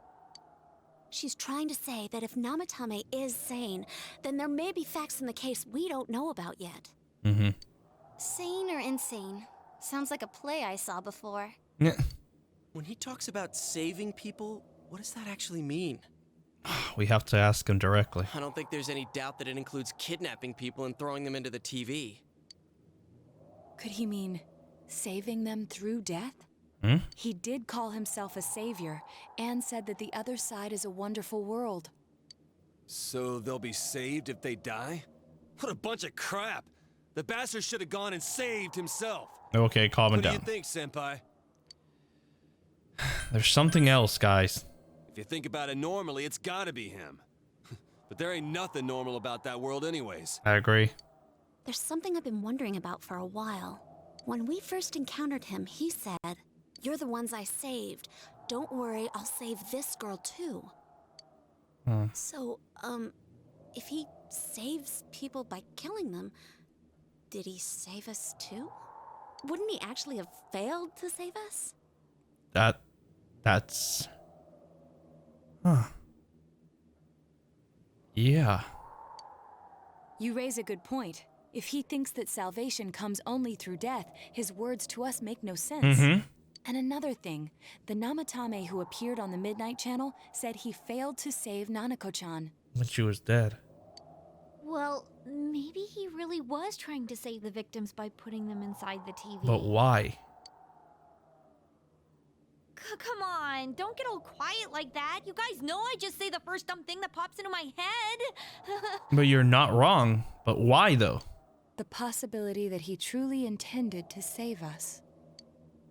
She's trying to say that if Namatame is sane, then there may be facts in the case we don't know about yet. Sane or insane? Sounds like a play I saw before. When he talks about saving people, what does that actually mean? We have to ask him directly. I don't think there's any doubt that it includes kidnapping people and throwing them into the TV. Could he mean saving them through death? He did call himself a savior and said that the other side is a wonderful world. So they'll be saved if they die? What a bunch of crap! The bastard should have gone and saved himself. Okay, calm it down. What do you think, Senpai? There's something else, guys. If you think about it normally, it's gotta be him. But there ain't nothing normal about that world anyways. I agree. There's something I've been wondering about for a while. When we first encountered him, he said, "You're the ones I saved. don't worry, I'll save this girl too. So, if he saves people by killing them, did he save us too? Wouldn't he actually have failed to save us? That's... Huh. Yeah. You raise a good point. If he thinks that salvation comes only through death, his words to us make no sense. And another thing, the Namatame who appeared on the Midnight Channel said he failed to save Nanako-chan. When she was dead. Well, maybe he really was trying to save the victims by putting them inside the TV. But why? Come on, don't get all quiet like that. You guys know I just say the first dumb thing that pops into my head. But you're not wrong. But why, though? The possibility that he truly intended to save us.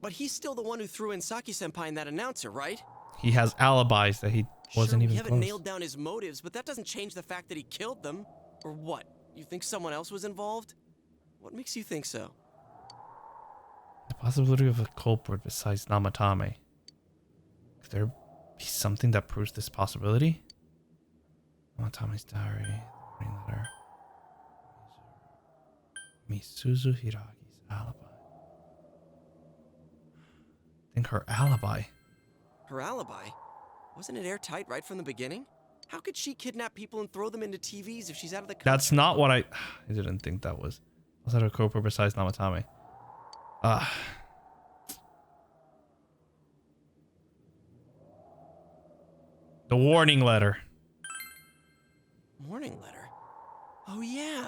But he's still the one who threw in Saki-senpai in that announcer, right? He has alibis that he wasn't even we haven't close. nailed down his motives, but that doesn't change the fact that he killed them. Or what? You think someone else was involved? What makes you think so? The possibility of a culprit besides Namatame. Could there be something that proves this possibility? Namatame's diary, the warning letter. Misuzu Hiragi's alibi. I think her alibi. Her alibi? Wasn't it airtight right from the beginning? How could she kidnap people and throw them into TVs if she's out of the country? That's not what I didn't think that was. Was that a culprit besides Namatame? The warning letter. Warning letter? Oh yeah.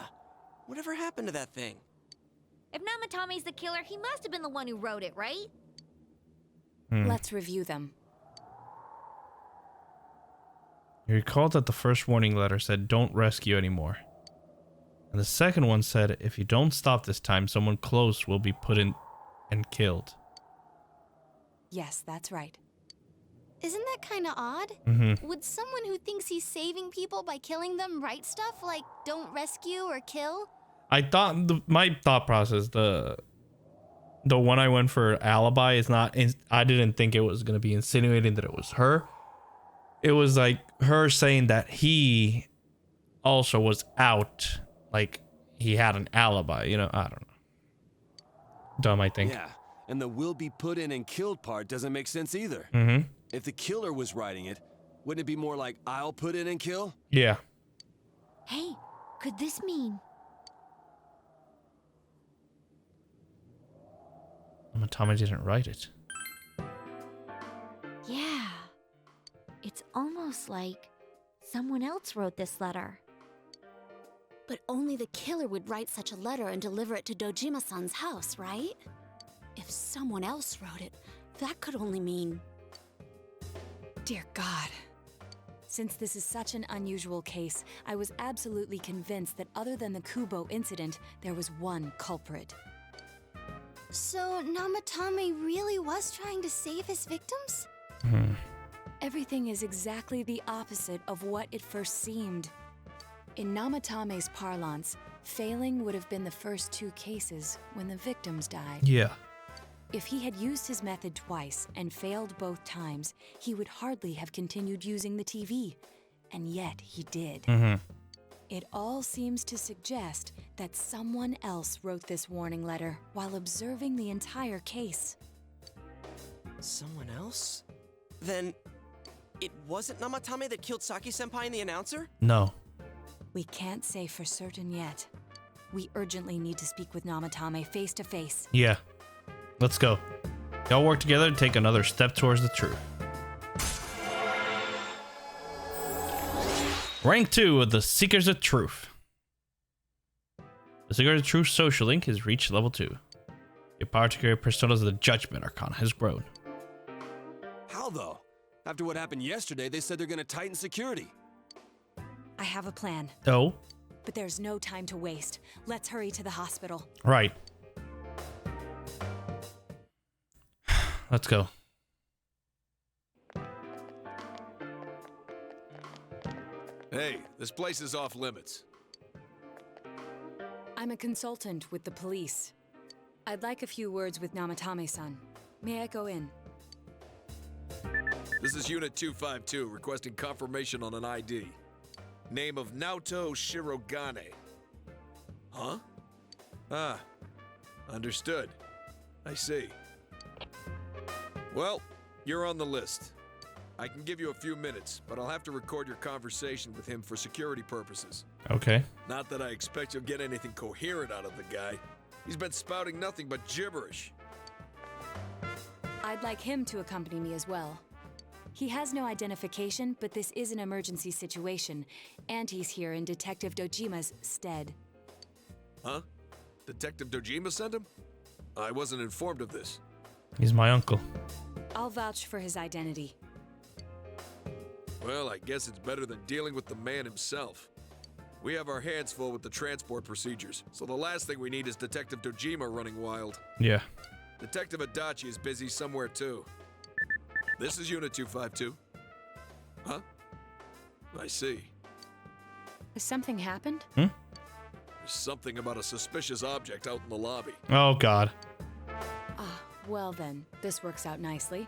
Whatever happened to that thing? If Namatame's the killer, he must have been the one who wrote it, right? Let's review them. You recall that the first warning letter said, "Don't rescue anymore." And the second one said, "If you don't stop this time, someone close will be put in and killed." Yes, that's right. Isn't that kind of odd? Would someone who thinks he's saving people by killing them write stuff like "don't rescue" or "kill"? I thought my thought process, the one I went for alibi is not. I didn't think it was gonna be insinuating that it was her. It was like her saying that he also was out, like he had an alibi. You know, I don't know. Dumb, I think. Yeah, and the "will be put in and killed" part doesn't make sense either. If the killer was writing it, wouldn't it be more like "I'll put in and kill"? Yeah. Hey, could this mean... Namatame didn't write it. Yeah. It's almost like someone else wrote this letter. But only the killer would write such a letter and deliver it to Dojima-san's house, right? If someone else wrote it, that could only mean... Dear God. Since this is such an unusual case, I was absolutely convinced that other than the Kubo incident, there was one culprit. So Namatame really was trying to save his victims? Everything is exactly the opposite of what it first seemed. In Namatame's parlance, failing would have been the first two cases when the victims died. Yeah. If he had used his method twice and failed both times, he would hardly have continued using the TV. And yet he did. It all seems to suggest that someone else wrote this warning letter while observing the entire case. Someone else? Then it wasn't Namatame that killed Saki-senpai in the announcer? No. We can't say for certain yet. We urgently need to speak with Namatame face to face. Yeah. Let's go. Y'all work together to take another step towards the truth. Rank 2 of the Seekers of Truth. The Seekers of Truth social link has reached level 2. Your particular personas of the Judgment Arcana has grown. How though? After what happened yesterday, they said they're gonna tighten security. I have a plan. Oh? But there's no time to waste. Let's hurry to the hospital. Right. Let's go. Hey, this place is off limits. I'm a consultant with the police. I'd like a few words with Namatame-san. May I go in? This is Unit 252, requesting confirmation on an ID. Name of Naoto Shirogane. Huh? Ah, understood. I see. Well, you're on the list. I can give you a few minutes, but I'll have to record your conversation with him for security purposes. Okay. Not that I expect you'll get anything coherent out of the guy. He's been spouting nothing but gibberish. I'd like him to accompany me as well. He has no identification, but this is an emergency situation, and he's here in Detective Dojima's stead. Huh? Detective Dojima sent him? I wasn't informed of this. He's my uncle. I'll vouch for his identity. Well, I guess it's better than dealing with the man himself. We have our hands full with the transport procedures, so the last thing we need is Detective Dojima running wild. Yeah. Detective Adachi is busy somewhere too. This is Unit 252. Huh? I see. Has something happened? There's something about a suspicious object out in the lobby. Oh, God. Ah, well then, this works out nicely.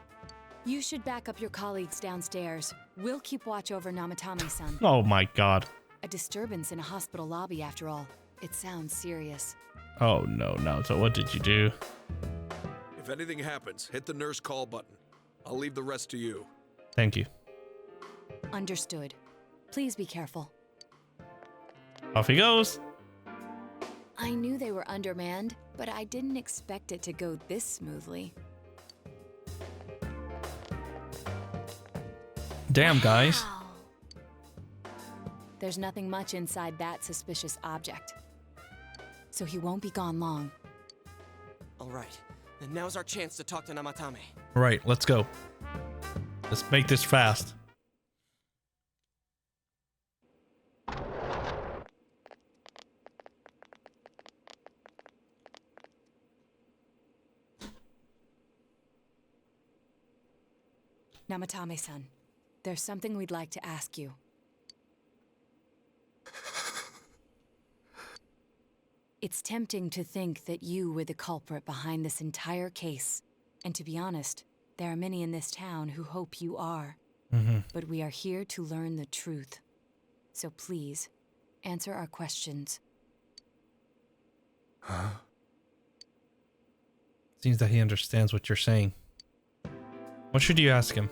You should back up your colleagues downstairs. We'll keep watch over Namatame-san. Oh, my God. A disturbance in a hospital lobby, after all. It sounds serious. Oh, no, Naoto, what did you do? If anything happens, hit the nurse call button. I'll leave the rest to you. Thank you. Understood. Please be careful. Off he goes. I knew they were undermanned, but I didn't expect it to go this smoothly. Damn, guys. There's nothing much inside that suspicious object. So he won't be gone long. All right, then now's our chance to talk to Namatame. Right, let's go. Let's make this fast. Namatame-san, there's something we'd like to ask you. It's tempting to think that you were the culprit behind this entire case. And to be honest, there are many in this town who hope you are. But we are here to learn the truth. So please, answer our questions. Huh? Seems that he understands what you're saying. What should you ask him?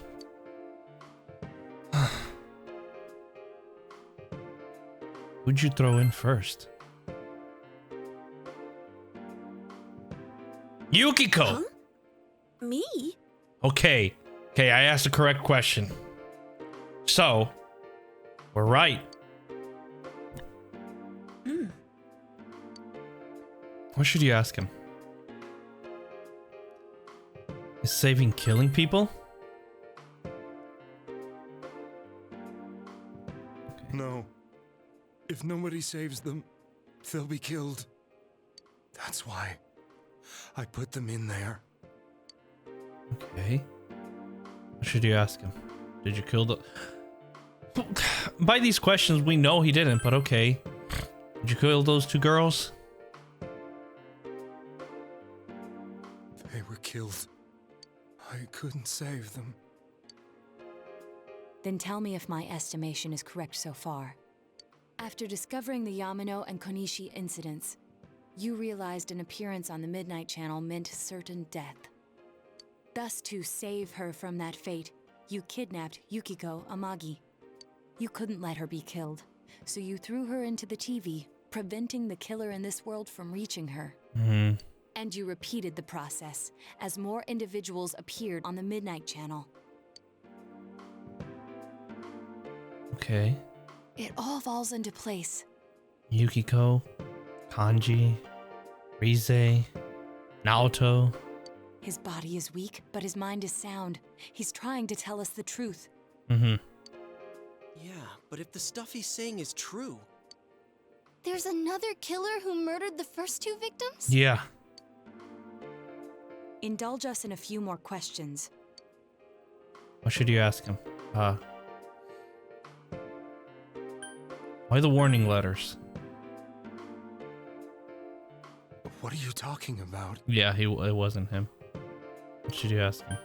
Who'd you throw in first? Yukiko! Huh? Me? Okay. Okay, I asked the correct question. So, we're right. What should you ask him? Is saving killing people? No. If nobody saves them, they'll be killed. That's why I put them in there. Okay. What should you ask him? Did you kill the... By these questions, we know he didn't, but okay. Did you kill those two girls? They were killed. I couldn't save them. Then tell me if my estimation is correct so far. After discovering the Yamano and Konishi incidents, you realized an appearance on the Midnight Channel meant certain death. Thus, to save her from that fate, you kidnapped Yukiko Amagi. You couldn't let her be killed, so you threw her into the TV, preventing the killer in this world from reaching her. And you repeated the process, as more individuals appeared on the Midnight Channel. Okay. It all falls into place. Yukiko, Kanji, Rize, Naoto. His body is weak, but his mind is sound. He's trying to tell us the truth. Yeah, but if the stuff he's saying is true... There's another killer who murdered the first two victims? Yeah. Indulge us in a few more questions. What should you ask him? Why the warning letters? What are you talking about? Yeah, it wasn't him. What should you ask him?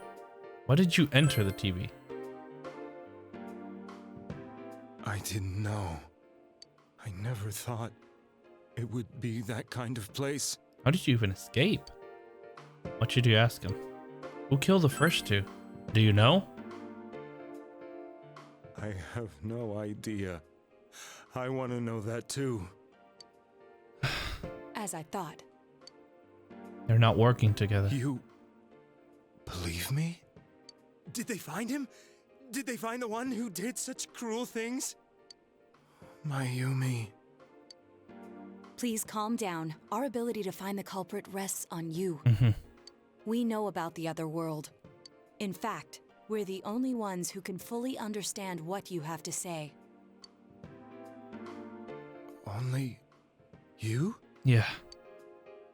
Why did you enter the TV? I didn't know. I never thought it would be that kind of place. How did you even escape? What should you ask him? Who killed the first two? Do you know? I have no idea. I want to know that too. As I thought. They're not working together. You believe me? Did they find him? Did they find the one who did such cruel things? Mayumi. Please calm down. Our ability to find the culprit rests on you. We know about the other world. In fact, we're the only ones who can fully understand what you have to say. Only you? Yeah.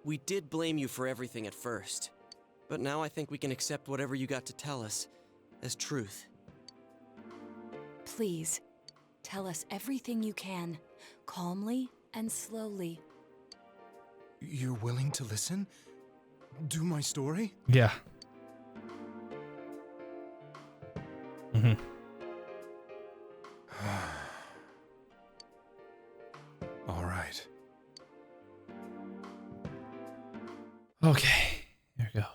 We did blame you for everything at first, but now I think we can accept whatever you got to tell us as truth. Please, tell us everything you can, calmly and slowly. You're willing to listen? Do my story? Yeah. All right. Okay, here goes.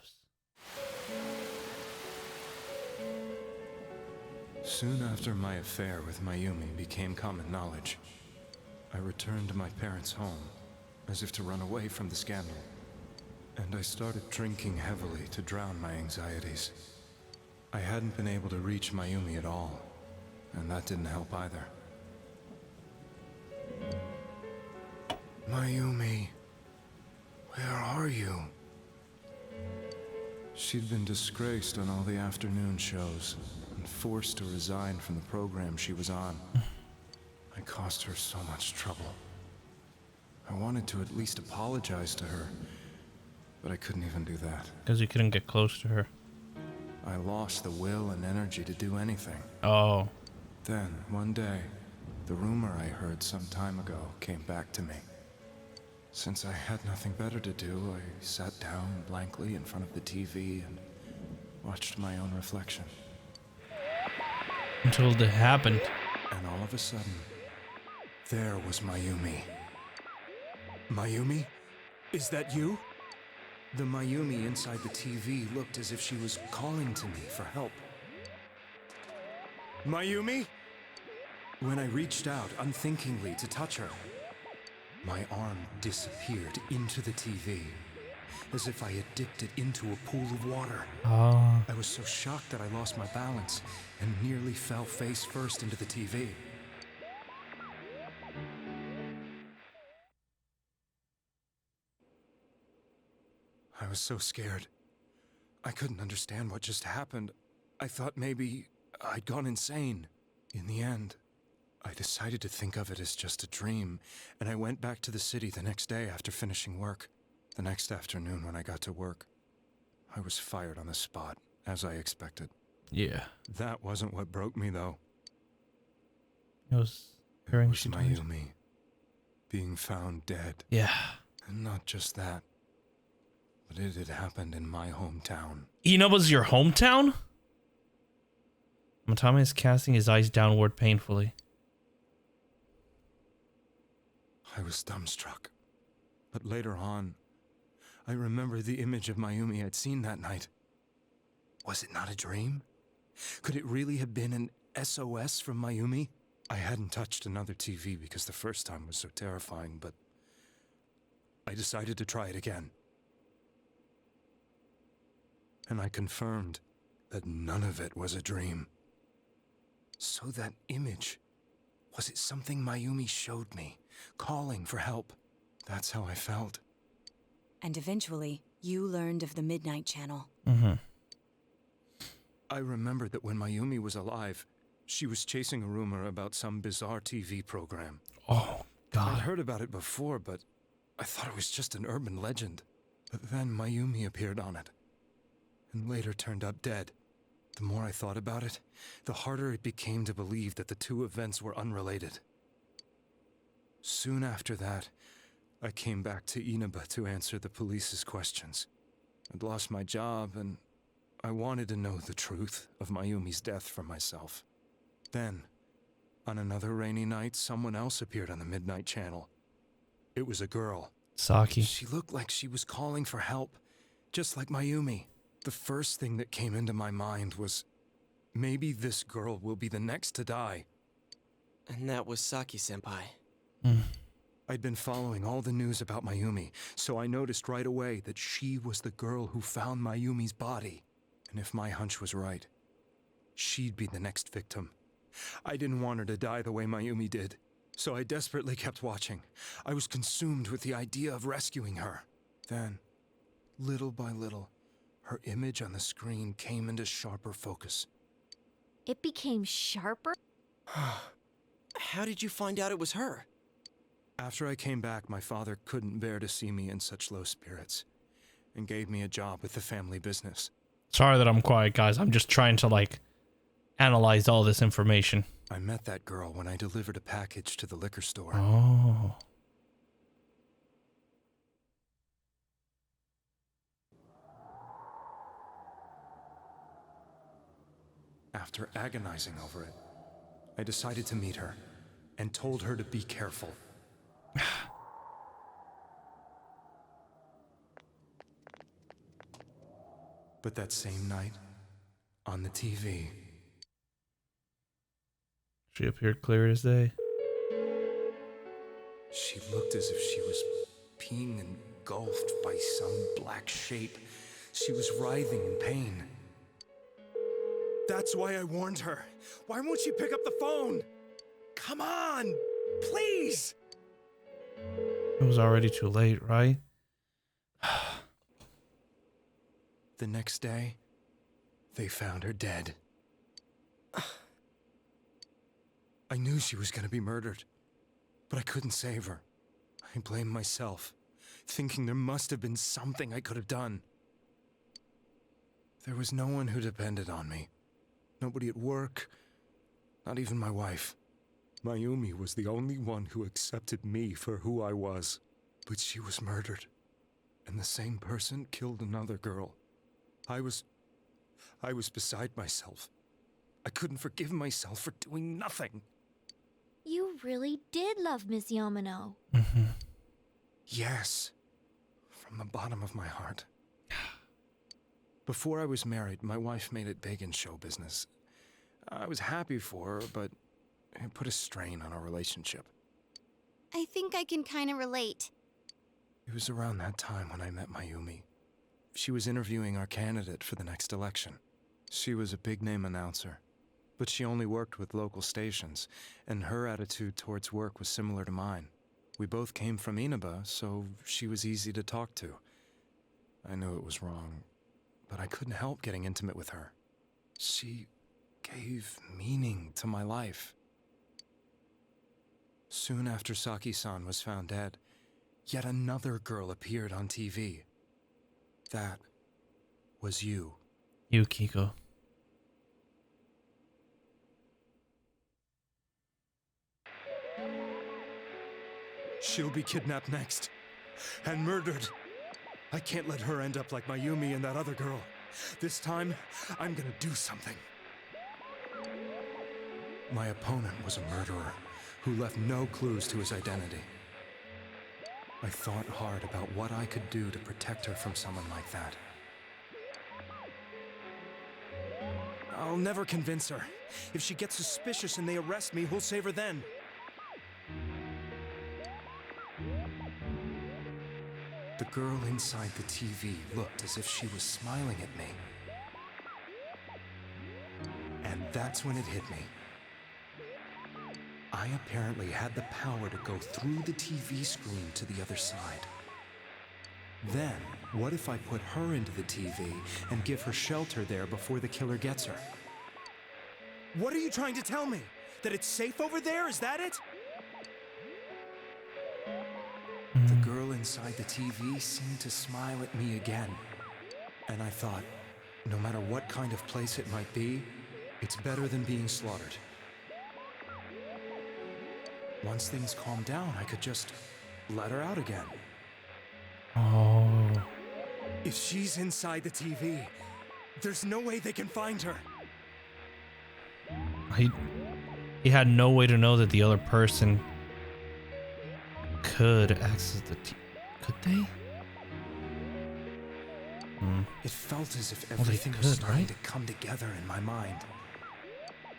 Soon after my affair with Mayumi became common knowledge, I returned to my parents' home, as if to run away from the scandal. And I started drinking heavily to drown my anxieties. I hadn't been able to reach Mayumi at all, and that didn't help either. Mayumi, where are you? She'd been disgraced on all the afternoon shows and forced to resign from the program she was on. I caused her so much trouble. I wanted to at least apologize to her, but I couldn't even do that. Because you couldn't get close to her. I lost the will and energy to do anything. Oh. Then, one day, the rumor I heard some time ago came back to me. Since I had nothing better to do, I sat down blankly in front of the TV and watched my own reflection. Until it happened. And all of a sudden, there was Mayumi. Mayumi? Is that you? The Mayumi inside the TV looked as if she was calling to me for help. Mayumi? When I reached out unthinkingly to touch her, my arm disappeared into the TV, as if I had dipped it into a pool of water. Oh. I was so shocked that I lost my balance and nearly fell face first into the TV. I was so scared. I couldn't understand what just happened. I thought maybe I'd gone insane. In the end, I decided to think of it as just a dream, and I went back to the city the next day after finishing work. The next afternoon when I got to work, I was fired on the spot, as I expected. Yeah. That wasn't what broke me, though. It was Mayumi being found dead. Yeah. And not just that, but it had happened in my hometown. Inaba's your hometown? Matame is casting his eyes downward painfully. I was dumbstruck. But later on, I remembered the image of Mayumi I'd seen that night. Was it not a dream? Could it really have been an SOS from Mayumi? I hadn't touched another TV because the first time was so terrifying, but I decided to try it again. And I confirmed that none of it was a dream. So that image, was it something Mayumi showed me, calling for help? That's how I felt. And eventually, you learned of the Midnight Channel. I remembered that when Mayumi was alive, she was chasing a rumor about some bizarre TV program. Oh, God. I'd heard about it before, but I thought it was just an urban legend. But then Mayumi appeared on it, and later turned up dead. The more I thought about it, the harder it became to believe that the two events were unrelated. Soon after that, I came back to Inaba to answer the police's questions. I'd lost my job, and I wanted to know the truth of Mayumi's death for myself. Then, On another rainy night, someone else appeared on the midnight channel. It was a girl. Saki. She looked like she was calling for help, just like Mayumi. The first thing that came into my mind was, maybe this girl will be the next to die. And that was Saki-senpai. I'd been following all the news about Mayumi, so I noticed right away that she was the girl who found Mayumi's body. And if my hunch was right, she'd be the next victim. I didn't want her to die the way Mayumi did, so I desperately kept watching. I was consumed with the idea of rescuing her. Then, little by little, her image on the screen came into sharper focus. It became sharper? How did you find out it was her? After I came back, my father couldn't bear to see me in such low spirits, and gave me a job with the family business. Sorry that I'm quiet, guys. I'm just trying to, like, analyze all this information. I met that girl when I delivered a package to the liquor store. Oh. After agonizing over it, I decided to meet her, and told her to be careful. But that same night, on the TV, she appeared clear as day. She looked as if she was being engulfed by some black shape. She was writhing in pain. That's why I warned her. Why won't she pick up the phone? Come on, please! It was already too late, right? The next day, they found her dead. I knew she was going to be murdered, but I couldn't save her. I blamed myself, thinking there must have been something I could have done. There was no one who depended on me. Nobody at work, not even my wife. Mayumi was the only one who accepted me for who I was. But she was murdered, and the same person killed another girl. I was beside myself. I couldn't forgive myself for doing nothing. You really did love Miss Yamano. Yes, from the bottom of my heart. Before I was married, my wife made it big in show business. I was happy for her, but it put a strain on our relationship. I think I can kind of relate. It was around that time when I met Mayumi. She was interviewing our candidate for the next election. She was a big-name announcer, but she only worked with local stations, and her attitude towards work was similar to mine. We both came from Inaba, so she was easy to talk to. I knew it was wrong, but I couldn't help getting intimate with her. She gave meaning to my life. Soon after Saki-san was found dead, yet another girl appeared on TV. That was you. Yukiko. She'll be kidnapped next. And murdered. I can't let her end up like Mayumi and that other girl. This time, I'm gonna do something. My opponent was a murderer who left no clues to his identity. I thought hard about what I could do to protect her from someone like that. I'll never convince her. If she gets suspicious and they arrest me, who'll save her then? The girl inside the TV looked as if she was smiling at me. And that's when it hit me. I apparently had the power to go through the TV screen to the other side. Then, what if I put her into the TV and give her shelter there before the killer gets her? What are you trying to tell me? That it's safe over there? Is that it? The girl inside the TV seemed to smile at me again. And I thought, no matter what kind of place it might be, it's better than being slaughtered. Once things calmed down, I could just let her out again. Oh. If she's inside the TV, there's no way they can find her. He had no way to know that the other person could access the could they? It felt as if everything was starting to come together in my mind.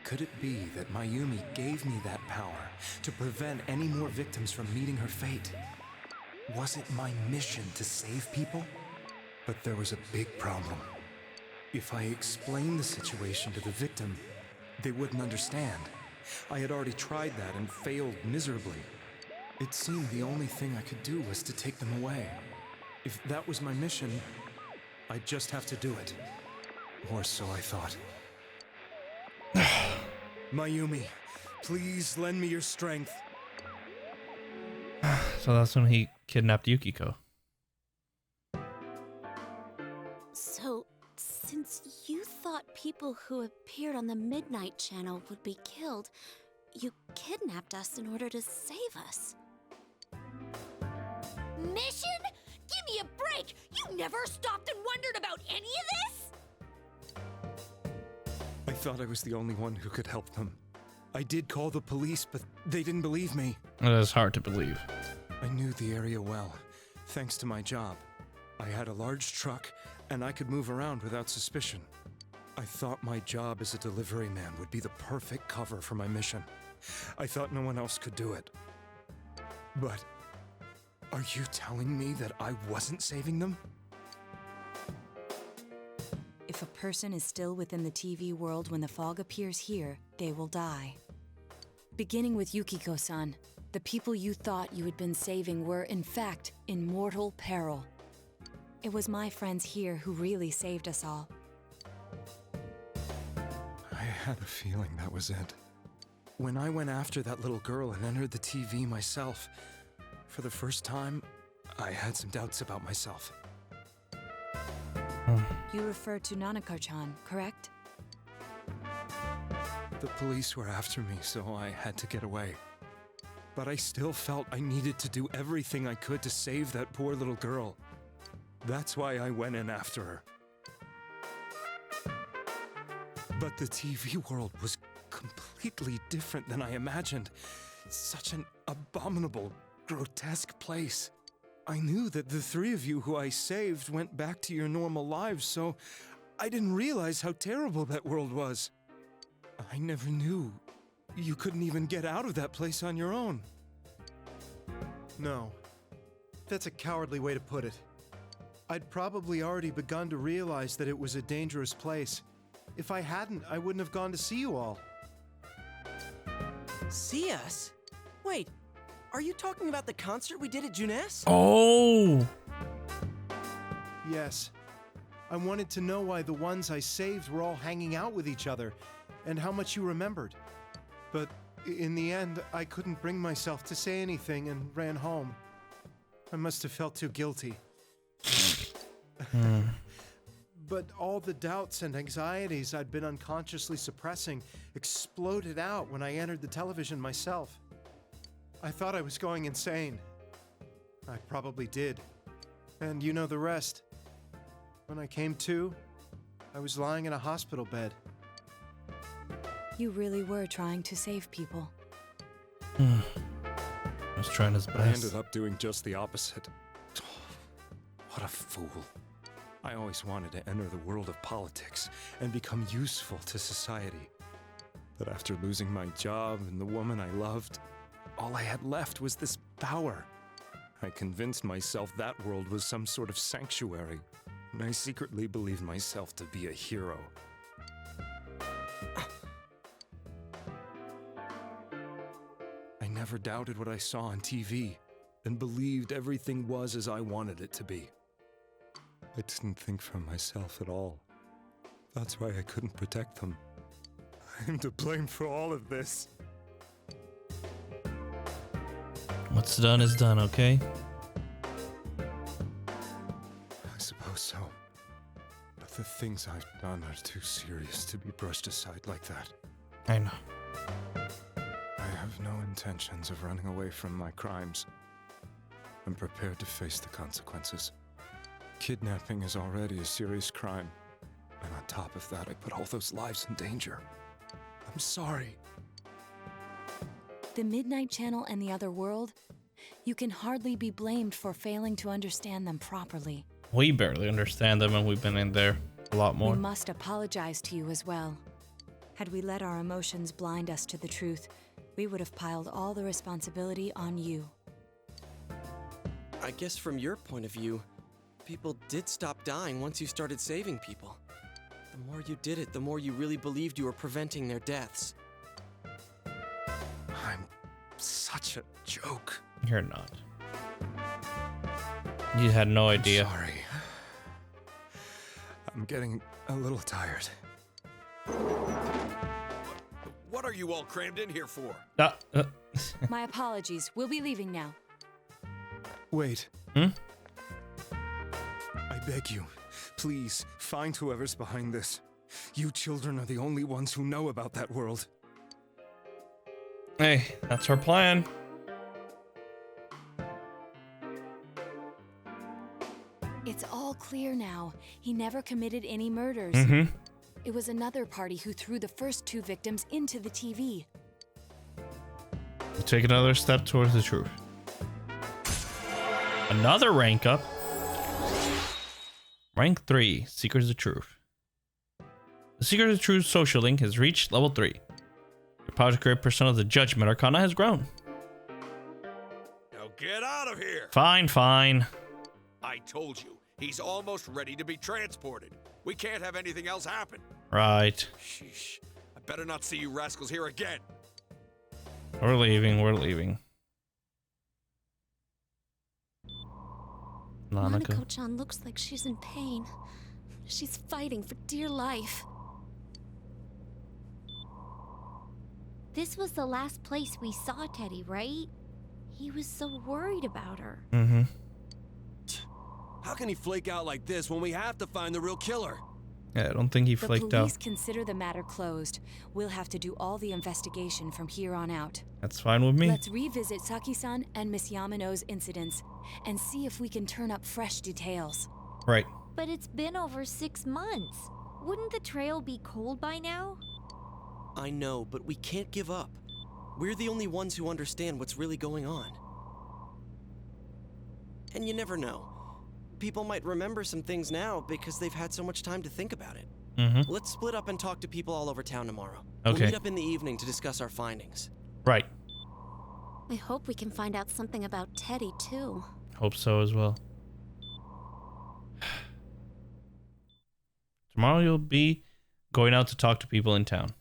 Could it be that Mayumi gave me that power to prevent any more victims from meeting her fate? Was it my mission to save people? But there was a big problem. If I explained the situation to the victim, they wouldn't understand. I had already tried that and failed miserably. It seemed the only thing I could do was to take them away. If that was my mission, I'd just have to do it. Or so I thought. Mayumi, please lend me your strength. So that's when he kidnapped Yukiko. So, since you thought people who appeared on the Midnight Channel would be killed, you kidnapped us in order to save us. Mission? Give me a break! You never stopped and wondered about any of this? I thought I was the only one who could help them. I did call the police, but they didn't believe me. It is hard to believe. I knew the area well, thanks to my job. I had a large truck, and I could move around without suspicion. I thought my job as a delivery man would be the perfect cover for my mission. I thought no one else could do it. But are you telling me that I wasn't saving them? If a person is still within the TV world when the fog appears here, they will die. Beginning with Yukiko-san, the people you thought you had been saving were, in fact, in mortal peril. It was my friends here who really saved us all. I had a feeling that was it. When I went after that little girl and entered the TV myself, for the first time, I had some doubts about myself. You refer to Nanako-chan, correct? The police were after me, so I had to get away. But I still felt I needed to do everything I could to save that poor little girl. That's why I went in after her. But the TV world was completely different than I imagined. Such an abominable, grotesque place. I knew that the three of you who I saved went back to your normal lives, so I didn't realize how terrible that world was. I never knew you couldn't even get out of that place on your own. No, that's a cowardly way to put it. I'd probably already begun to realize that it was a dangerous place. If I hadn't, I wouldn't have gone to see you all. See us? Wait, are you talking about the concert we did at Junes? Oh! Yes. I wanted to know why the ones I saved were all hanging out with each other, and how much you remembered. But in the end, I couldn't bring myself to say anything and ran home. I must have felt too guilty. But all the doubts and anxieties I'd been unconsciously suppressing exploded out when I entered the television myself. I thought I was going insane. I probably did. And you know the rest. When I came to, I was lying in a hospital bed. You really were trying to save people. I was trying his best. I ended up doing just the opposite. What a fool. I always wanted to enter the world of politics and become useful to society. But after losing my job and the woman I loved, all I had left was this power. I convinced myself that world was some sort of sanctuary, and I secretly believed myself to be a hero. I never doubted what I saw on TV, and believed everything was as I wanted it to be. I didn't think for myself at all. That's why I couldn't protect them. I'm to blame for all of this. What's done is done, okay? I suppose so. But the things I've done are too serious to be brushed aside like that. I know. I have no intentions of running away from my crimes. I'm prepared to face the consequences. Kidnapping is already a serious crime, and on top of that, I put all those lives in danger. I'm sorry. The Midnight Channel and the other world, you can hardly be blamed for failing to understand them properly. We barely understand them, and we've been in there a lot more. We must apologize to you as well. Had we let our emotions blind us to the truth, we would have piled all the responsibility on you. I guess from your point of view, people did stop dying once you started saving people. The more you did it, the more you really believed you were preventing their deaths. I'm such a joke. You're not. You had no idea. I'm sorry. I'm getting a little tired. What are you all crammed in here for? My apologies. We'll be leaving now. Wait. Hmm? I beg you, please find whoever's behind this. You children are the only ones who know about that world. Hey, that's our plan. It's all clear now. He never committed any murders. It was another party who threw the first 2 victims into the TV. We'll take another step towards the truth. Another rank up. Rank 3, Secrets of Truth. The Secrets of Truth social link has reached level 3. Your Project Great Persona of the Judgment Arcana has grown. Now get out of here! Fine, fine. I told you, he's almost ready to be transported. We can't have anything else happen. Right. Sheesh. I better not see you rascals here again. We're leaving, we're leaving. Nanako-chan looks like she's in pain. She's fighting for dear life. This was the last place we saw Teddy, right? He was so worried about her. How can he flake out like this when we have to find the real killer? Yeah, I don't think he flaked out. The police consider the matter closed. We'll have to do all the investigation from here on out. That's fine with me. Let's revisit Saki-san and Miss Yamano's incidents and see if we can turn up fresh details. Right. But it's been over 6 months. Wouldn't the trail be cold by now? I know, but we can't give up. We're the only ones who understand what's really going on. And you never know. People might remember some things now because they've had so much time to think about it. Let's split up and talk to people all over town tomorrow. Okay. We'll meet up in the evening to discuss our findings. Right. I hope we can find out something about Teddy, too. Hope so as well. Tomorrow you'll be going out to talk to people in town.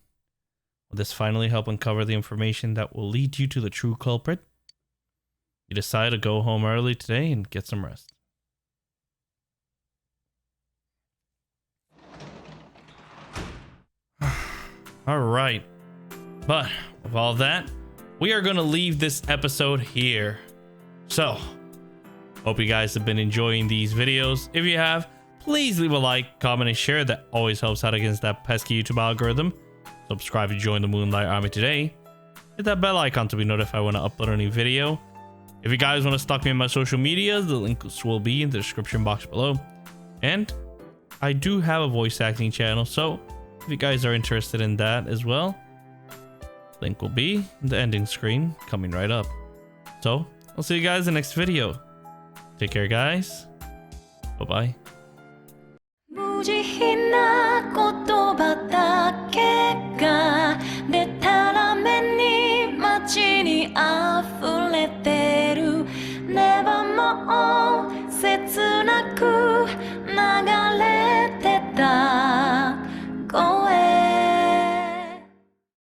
Will this finally help uncover the information that will lead you to the true culprit? You decide to go home early today and get some rest. All right. But with all that, we are going to leave this episode here. So, hope you guys have been enjoying these videos. If you have, please leave a like, comment, and share. That always helps out against that pesky YouTube algorithm. Subscribe to join the Moonlight Army today. Hit that bell icon to be notified when I upload a new video. If you guys want to stalk me on my social media, the links will be in the description box below. And I do have a voice acting channel, so if you guys are interested in that as well, link will be in the ending screen coming right up. So I'll see you guys in the next video. Take care, guys. Bye-bye. 無慈悲な言葉だけがでたらめに街に溢